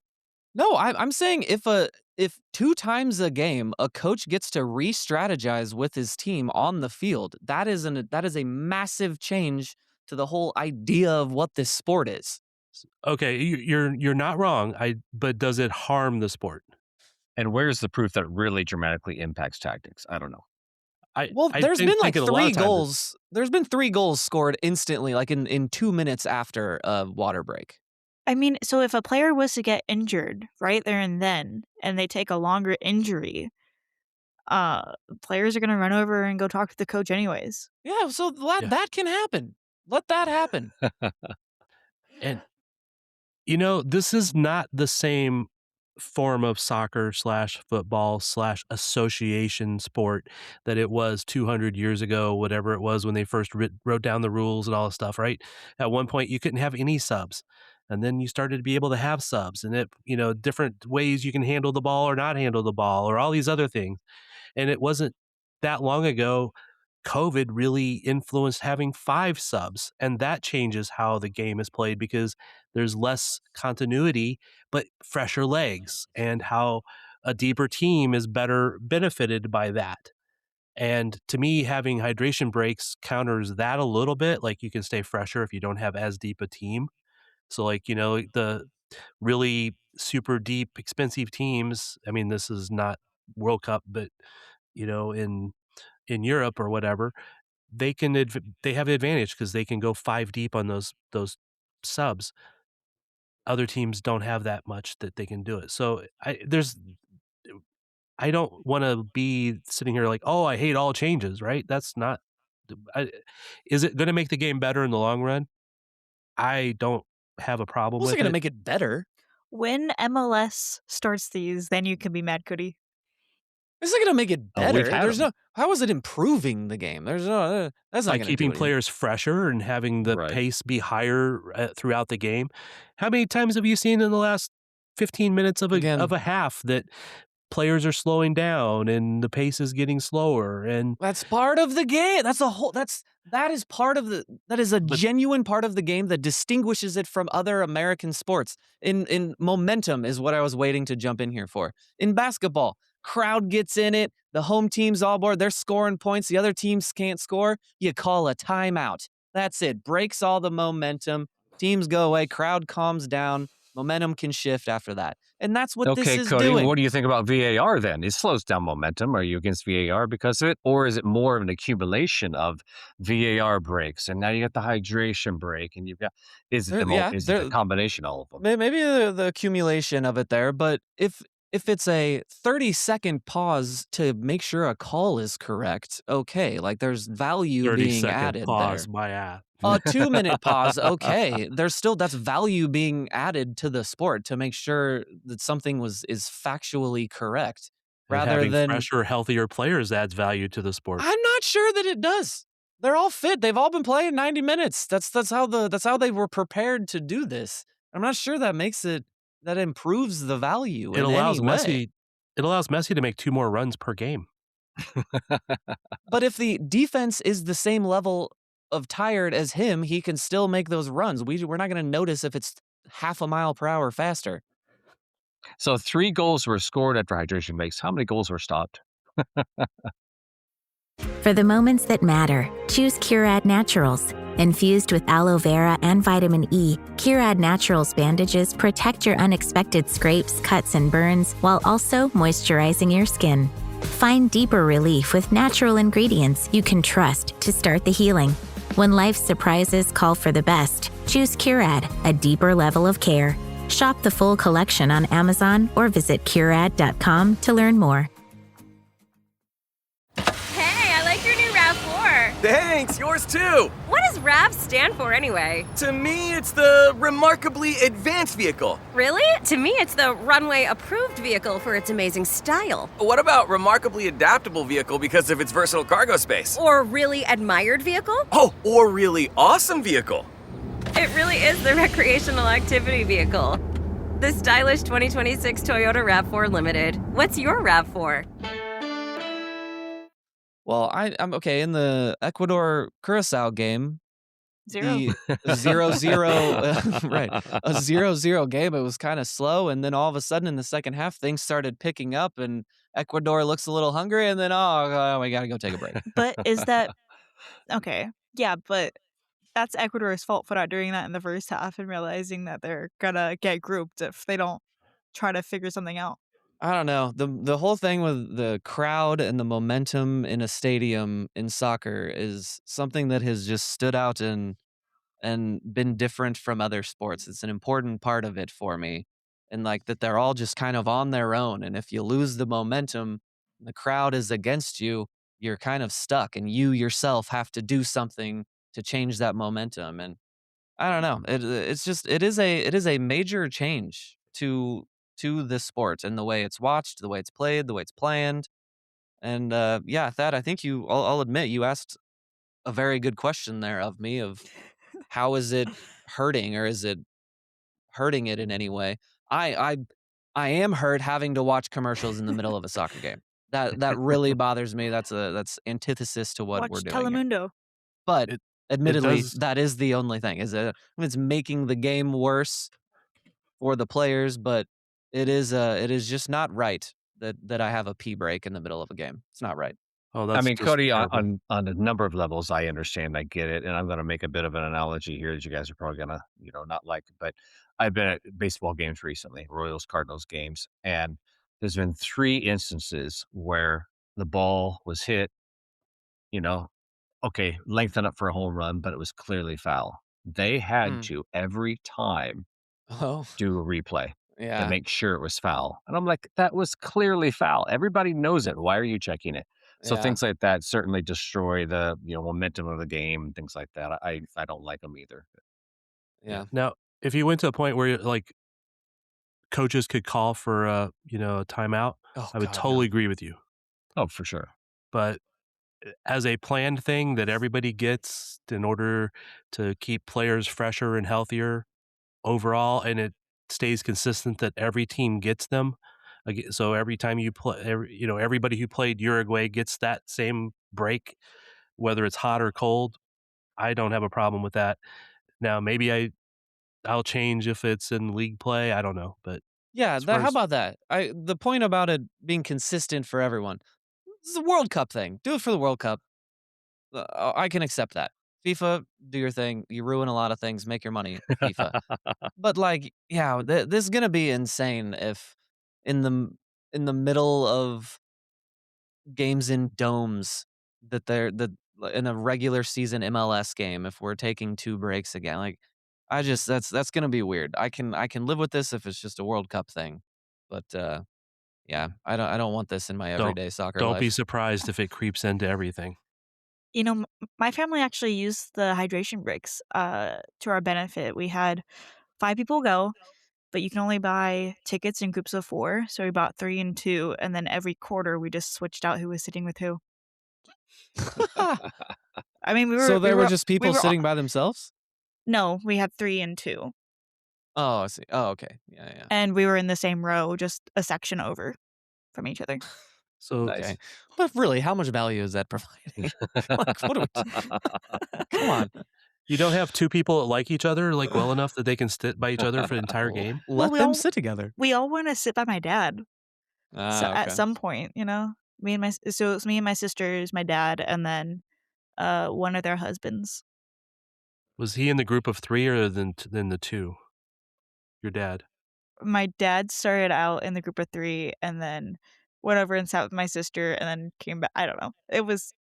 No, I'm saying if 2 times a game a coach gets to re-strategize with his team on the field, that is a massive change to the whole idea of what this sport is. Okay, you're not wrong. But does it harm the sport? And where's the proof that it really dramatically impacts tactics? I don't know. Well, I there's think been like a lot 3 of times goals. There's been 3 goals scored instantly, like in 2 minutes after a water break. I mean, so if a player was to get injured right there and then, and they take a longer injury, players are gonna run over and go talk to the coach anyways. Yeah, so that can happen. Let that happen. And this is not the same form of soccer / football / association sport that it was 200 years ago, whatever it was when they first wrote down the rules and all this stuff, right? At one point, you couldn't have any subs. And then you started to be able to have subs and different ways you can handle the ball or not handle the ball or all these other things. And it wasn't that long ago COVID really influenced having 5 subs, and that changes how the game is played because there's less continuity, but fresher legs, and how a deeper team is better benefited by that. And to me, having hydration breaks counters that a little bit. Like, you can stay fresher if you don't have as deep a team. So, like, the really super deep, expensive teams, I mean, this is not World Cup, but, in Europe or whatever, they have the advantage because they can go 5 deep on those subs. Other teams don't have that much that they can do it. So I don't want to be sitting here like, oh, I hate all changes, right? That's not. Is it going to make the game better in the long run? I don't have a problem Who's with going to it. make it better? When MLS starts these, then you can be mad, Cody. It's not going to make it Oh, we've better. had There's 'em. no. How is it improving the game? There's no. That's not By going to keeping do players fresher and having the Right. pace be higher throughout the game. How many times have you seen in the last 15 minutes of Again. a half that players are slowing down and the pace is getting slower? And That's part of the game. That is part of that is a genuine part of the game that distinguishes it from other American sports. In momentum is what I was waiting to jump in here for. In basketball, crowd gets in it, the home team's all board, they're scoring points, the other teams can't score, you call a timeout. That's it. Breaks all the momentum. Teams go away, crowd calms down, momentum can shift after that. And that's what this Okay, is Cody, doing. what do you think about VAR then? It slows down momentum. Are you against VAR because of it? Or is it more of an accumulation of VAR breaks? And now you got the hydration break and you've got, is it the combination of all of them? Maybe the accumulation of it there, but if it's a 30-second pause to make sure a call is correct, okay, like there's value 30 being second added pause, there. my ass. A 2-minute pause, okay. That's value being added to the sport to make sure that something is factually correct, And rather having than. fresher, healthier players adds value to the sport. I'm not sure that it does. They're all fit. They've all been playing 90 minutes. That's how they were prepared to do this. I'm not sure that improves the value in any way. It allows Messi to make 2 more runs per game. But if the defense is the same level of tired as him, he can still make those runs. We're not going to notice if it's half a mile per hour faster. So 3 goals were scored after hydration breaks. How many goals were stopped? For the moments that matter, choose Curad Naturals. Infused with aloe vera and vitamin E, Curad Naturals bandages protect your unexpected scrapes, cuts, and burns while also moisturizing your skin. Find deeper relief with natural ingredients you can trust to start the healing. When life's surprises call for the best, choose Curad, a deeper level of care. Shop the full collection on Amazon or visit Curad.com to learn more. Hey, I like your new RAV4. Thanks, yours too. What does RAV stand for anyway? To me, it's the Remarkably Advanced Vehicle. Really? To me, it's the runway approved vehicle for its amazing style. What about Remarkably Adaptable Vehicle because of its versatile cargo space? Or really admired vehicle? Oh, or really awesome vehicle. It really is the recreational activity vehicle. The stylish 2026 Toyota RAV4 Limited. What's your RAV4? Well, I'm okay in the Ecuador Curacao game. Zero. The 0-0, right? A 0-0 game. It was kind of slow, and then all of a sudden in the second half, things started picking up, and Ecuador looks a little hungry, and then we gotta go take a break. But is that okay? Yeah, but that's Ecuador's fault for not doing that in the first half and realizing that they're gonna get grouped if they don't try to figure something out. I don't know. The whole thing with the crowd and the momentum in a stadium in soccer is something that has just stood out and been different from other sports. It's an important part of it for me. And like that they're all just kind of on their own. And if you lose the momentum, the crowd is against you, you're kind of stuck and you yourself have to do something to change that momentum. And I don't know. It is a major change to this sport and the way it's watched, the way it's played, the way it's planned. And yeah, Thad, I think I'll admit you asked a very good question there of me of how is it hurting or is it hurting it in any way? I I am hurt having to watch commercials in the middle of a soccer game. That really bothers me. That's antithesis to what Watch we're doing here. Telemundo. But It admittedly, does. that is the only thing. It's making the game worse for the players, but it is just not right that I have a pee break in the middle of a game. It's not right. Oh, I that's mean, just Cody, terrible. on a number of levels, I understand, I get it, and I'm going to make a bit of an analogy here that you guys are probably going to, not like. But I've been at baseball games recently, Royals Cardinals games, and there's been 3 instances where the ball was hit, you know, okay, lengthen up for a home run, but it was clearly foul. They had Mm. to every time Oh, do a replay to yeah. make sure it was foul. And I'm like, that was clearly foul. Everybody knows it. Why are you checking it? So Yeah. things like that certainly destroy the momentum of the game and things like that. I don't like them either. Yeah. Now, if you went to a point where like coaches could call for a timeout, Oh I would God, totally no. agree with you. Oh, for sure. But as a planned thing that everybody gets in order to keep players fresher and healthier overall, and it stays consistent that every team gets them. So every time you play, everybody who played Uruguay gets that same break, whether it's hot or cold. I don't have a problem with that. Now, maybe I'll change if it's in league play. I don't know, but Yeah, as far how as about that? The point about it being consistent for everyone. This is a World Cup thing. Do it for the World Cup. I can accept that. FIFA, do your thing. You ruin a lot of things. Make your money, FIFA. But like, yeah, this is gonna be insane if in the in the middle of games in domes that in a regular season MLS game, if we're taking 2 breaks again, like I just that's gonna be weird. I can live with this if it's just a World Cup thing, but yeah, I don't want this in my don't everyday soccer don't be life. surprised if it creeps into everything. My family actually used the hydration breaks to our benefit. We had 5 people go, but you can only buy tickets in groups of 4, so we bought 3 and 2, and then every quarter we just switched out who was sitting with who. I mean, So there were just we people were all sitting by themselves? no, we had 3 and 2, Oh, I see. Oh, okay. Yeah, yeah. and we were in the same row, just a section over from each other. So Okay. But really, how much value is that providing? Like, what are we come on. you don't have 2 people that like each other like well enough that they can sit by each other for the entire game. Well, Let them sit together. we all wanna sit by my dad. So Ah, at okay. some point, so it's me and my sisters, my dad, and then one of their husbands. Was he in the group of 3 or than the 2? Your dad. My dad started out in the group of 3, and then went over and sat with my sister, and then came back. I don't know. It was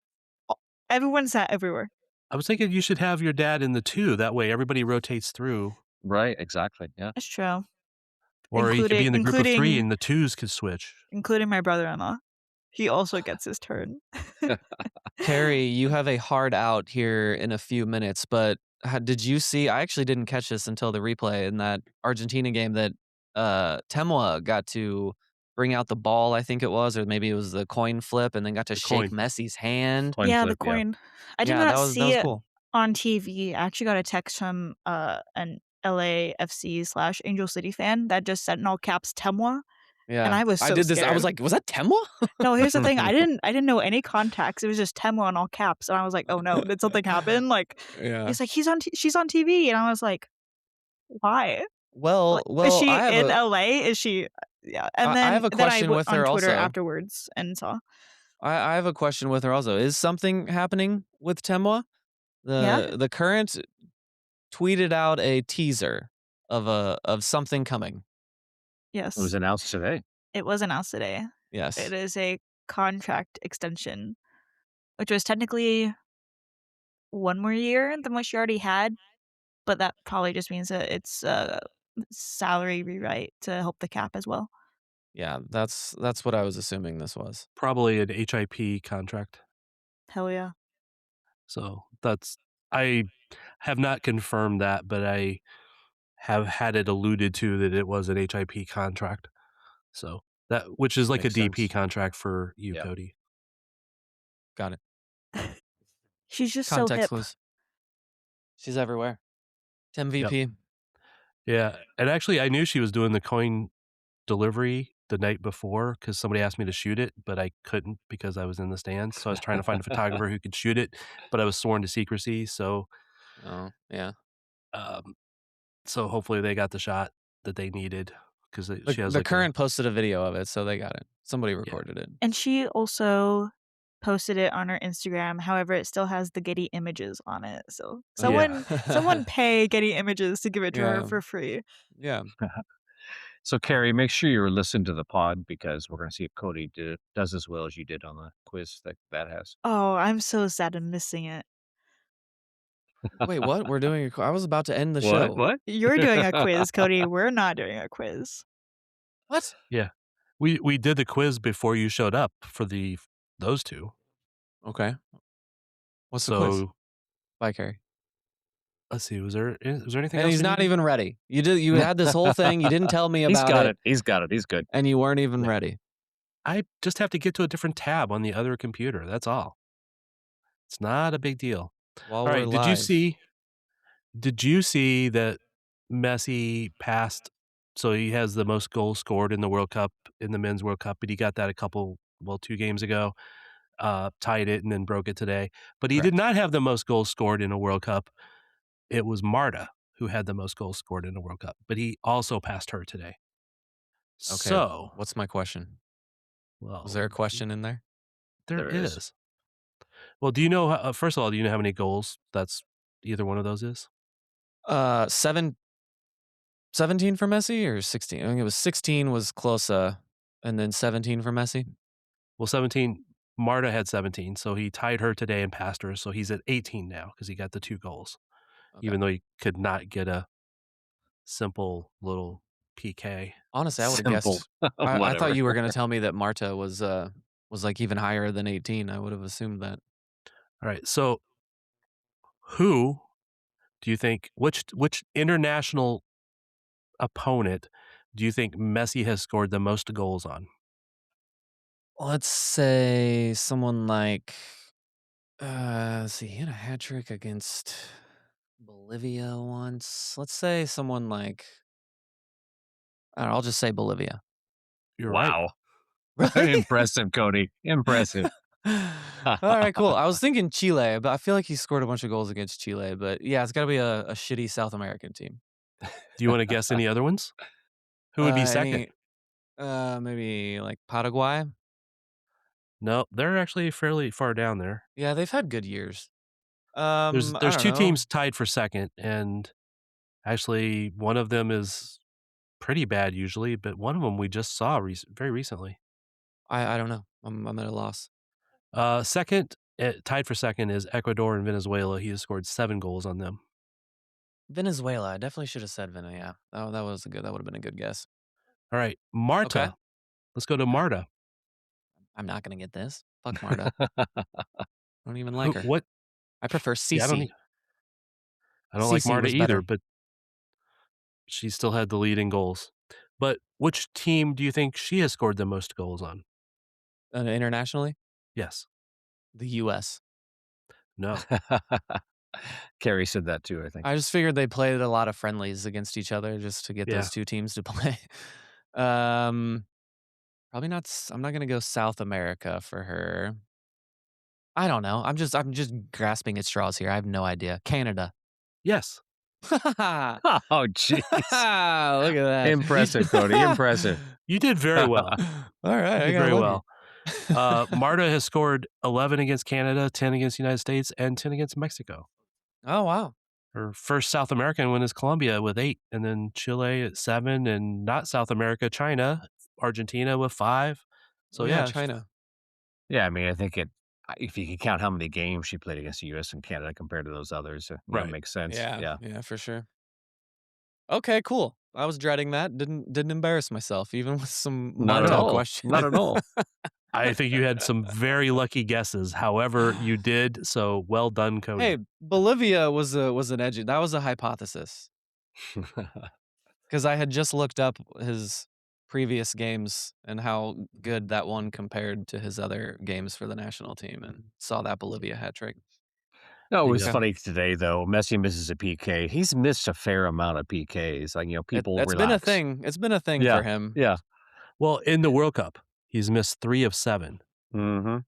everyone sat everywhere. I was thinking you should have your dad in the 2. That way everybody rotates through. Right, exactly. Yeah. That's true. Or he could be in the group of 3 and the 2s could switch. Including my brother-in-law. He also gets his turn. Carrie, you have a hard out here in a few minutes, but did you see? I actually didn't catch this until the replay in that Argentina game that Temwa got to bring out the ball, I think it was, or maybe it was the coin flip, and then got to shake Messi's hand. The coin. I did not that was see it cool. on TV. I actually got a text from an LAFC/Angel City fan that just said in all caps Temwa. Yeah, And I was so did this. I scared. was like, was that Temwa? No, here's the thing. I didn't know any context. It was just Temwa in all caps, and I was like, oh no, did something happen? Like, Yeah. he's like, she's on TV, and I was like, why? Well, is she I have in a- LA? Is she? Yeah. And I then have a then I question went with her on Twitter also. afterwards and saw. I have a question with her also. Is something happening with Temwa? The Current tweeted out a teaser of something coming. Yes. It was announced today. It was announced today. Yes. It is a contract extension, which was technically 1 more year than what she already had, but that probably just means that it's a salary rewrite to help the cap as well. Yeah, that's what I was assuming this was. Probably an HIP contract. Hell yeah. So I have not confirmed that, but I have had it alluded to that it was an HIP contract. So which is like Makes a DP sense. contract for you, Yeah. Cody. Got it. She's just Context so hip. clues. She's everywhere. MVP. Yeah, and actually I knew she was doing the coin delivery the night before because somebody asked me to shoot it, but I couldn't because I was in the stands. So I was trying to find a photographer who could shoot it, but I was sworn to secrecy. So, yeah. So hopefully they got the shot that they needed because she has The like Current posted a video of it, so they got it. Somebody recorded it. And she also posted it on her Instagram. However, it still has the Getty images on it. So someone pay Getty Images to give it to her Yeah. for free. Yeah. So, Carrie, make sure you listen to the pod because we're going to see if Cody does as well as you did on the quiz that has. Oh, I'm so sad I'm missing it. Wait, what? We're doing I was about to end the What? show. What? You're doing a quiz, Cody. We're not doing a quiz. What? Yeah. We did the quiz before you showed up for those 2. Okay. What's the quiz? Bye, Carrie. Let's see. Was there anything And else? he's we not needed? even ready. You had this whole thing. You didn't tell me about He's got it. He's got it. He's good. And you weren't even ready. I just have to get to a different tab on the other computer. That's all. It's not a big deal. While all right. we're Did live. you see that Messi passed? So he has the most goals scored in the World Cup, in the Men's World Cup, but he got that 2 games ago, tied it and then broke it today. But he did not have the most goals scored in a World Cup. It was Marta who had the most goals scored in a World Cup, but he also passed her today. Okay. So what's my question? Well, Was there a question in there? There is. Well, do you know, first of all, do you know how many goals that's either one of those is? 17 for Messi or 16? I think it was 16 was Klose, and then 17 for Messi. Well, 17, Marta had 17, so he tied her today and passed her, so he's at 18 now because he got the 2 goals, even though he could not get a simple little PK. Honestly, I would have guessed. I thought you were going to tell me that Marta was like even higher than 18. I would have assumed that. All right, so who do you think, which international opponent do you think Messi has scored the most goals on? Let's say someone like, let's see, he had a hat trick against Bolivia once. Let's say someone like, I don't know, I'll just say Bolivia. You're wow. right. Impressive, Cody. Impressive. All right, cool. I was thinking Chile, but I feel like he scored a bunch of goals against Chile. But yeah, it's got to be a shitty South American team. Do you want to guess any other ones? Who would be second? Maybe like Paraguay. No, they're actually fairly far down there. Yeah, they've had good years. There's I don't 2 know. teams tied for second, and actually one of them is pretty bad usually, but one of them we just saw very recently. I don't know. I'm at a loss. Second, tied for second is Ecuador and Venezuela. He has scored 7 goals on them. Venezuela. I definitely should have said Venezuela. Yeah, that would have been a good guess. All right, Marta. Okay. Let's go to Marta. I'm not gonna get this. Fuck Marta. I don't even like her. What? I prefer Cece. Yeah, I don't like Cece Marta was either, better. but she still had the lead in goals. But which team do you think she has scored the most goals on? Internationally, Yes. the U.S. No. Carrie said that too, I think. I just figured they played a lot of friendlies against each other just to get Yeah. those two teams to play. Probably not. I'm not gonna go South America for her. I don't know. I'm just grasping at straws here. I have no idea. Canada. Yes. Oh, jeez. Look at that. Impressive, Cody. Impressive. You did very well. All right. You I did got very lucky. well. Marta has scored 11 against Canada, 10 against the United States, and 10 against Mexico. Oh, wow. Her first South American win is Colombia with 8, and then Chile at 7, and not South America, China, Argentina with 5. So, yeah. China. Yeah, I mean, I think if you can count how many games she played against the U.S. and Canada compared to those others, Right. That makes sense. Yeah, for sure. Okay, cool. I was dreading that. Didn't embarrass myself, even with some Not at Marta all. questions. Not at all. I think you had some very lucky guesses. However, you did. So well done, Cody. Hey, Bolivia was an edgy. That was a hypothesis because I had just looked up his previous games and how good that one compared to his other games for the national team, and saw that Bolivia hat trick. No, it was Yeah. funny today, though. Messi misses a PK. He's missed a fair amount of PKs. Like, people It's relax. been a thing. It's been a thing Yeah. for him. Yeah. Well, in the World Cup, he's missed 3 of 7. Mm-hmm.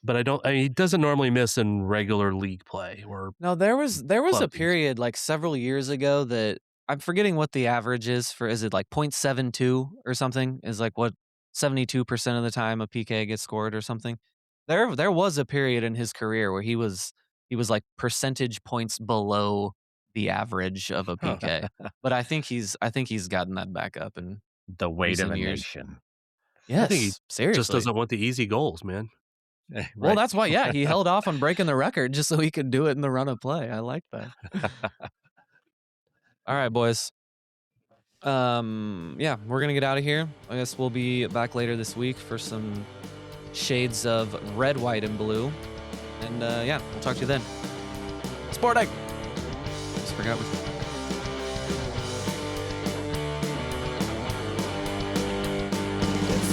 But he doesn't normally miss in regular league play or No, there was a club teams. period like several years ago that I'm forgetting what the average is for. Is it like 0.72 or something? Is like what 72% of the time a PK gets scored or something. There was a period in his career where he was like percentage points below the average of a PK. But I think he's gotten that back up and The weight of recent a years. nation. Yes, I think he seriously. just doesn't want the easy goals, man. Well, that's why. Yeah, he held off on breaking the record just so he could do it in the run of play. I like that. All right, boys. Yeah, we're gonna get out of here. I guess we'll be back later this week for some shades of red, white, and blue. And yeah, we'll talk to you then. Sporting. Just forgot what.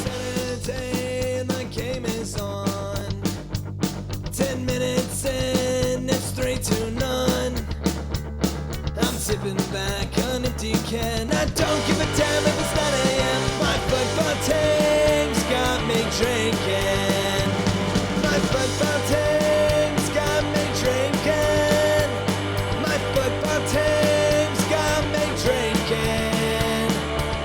Saturday and the game is on. 10 minutes in, it's 3-0. I'm sipping back on empty can. I don't give a damn if it's 9 a.m. My football team's got me drinking. My football team's got me drinking. My football team's got me drinking.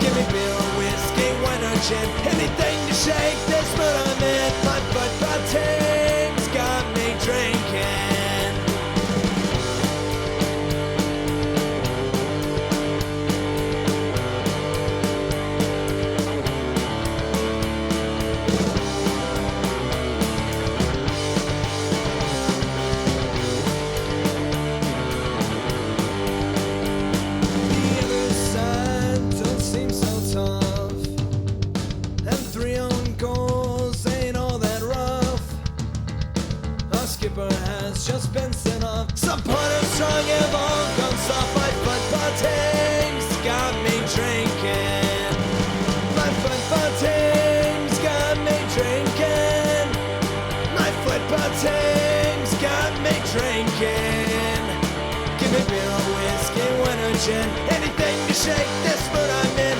Give me beer, whiskey, wine or gin, anything to shake this mood I'm in. My football team's got me drinking. The other side don't seem so tough, and 3 own goals ain't all that rough. Our skipper has just been sent off. Supporters strong have all gone soft. My football team's got me drinking. My football team's got me drinking. My football team's got me drinking. Give me beer or whiskey, wine or gin, anything to shake this mood I'm in.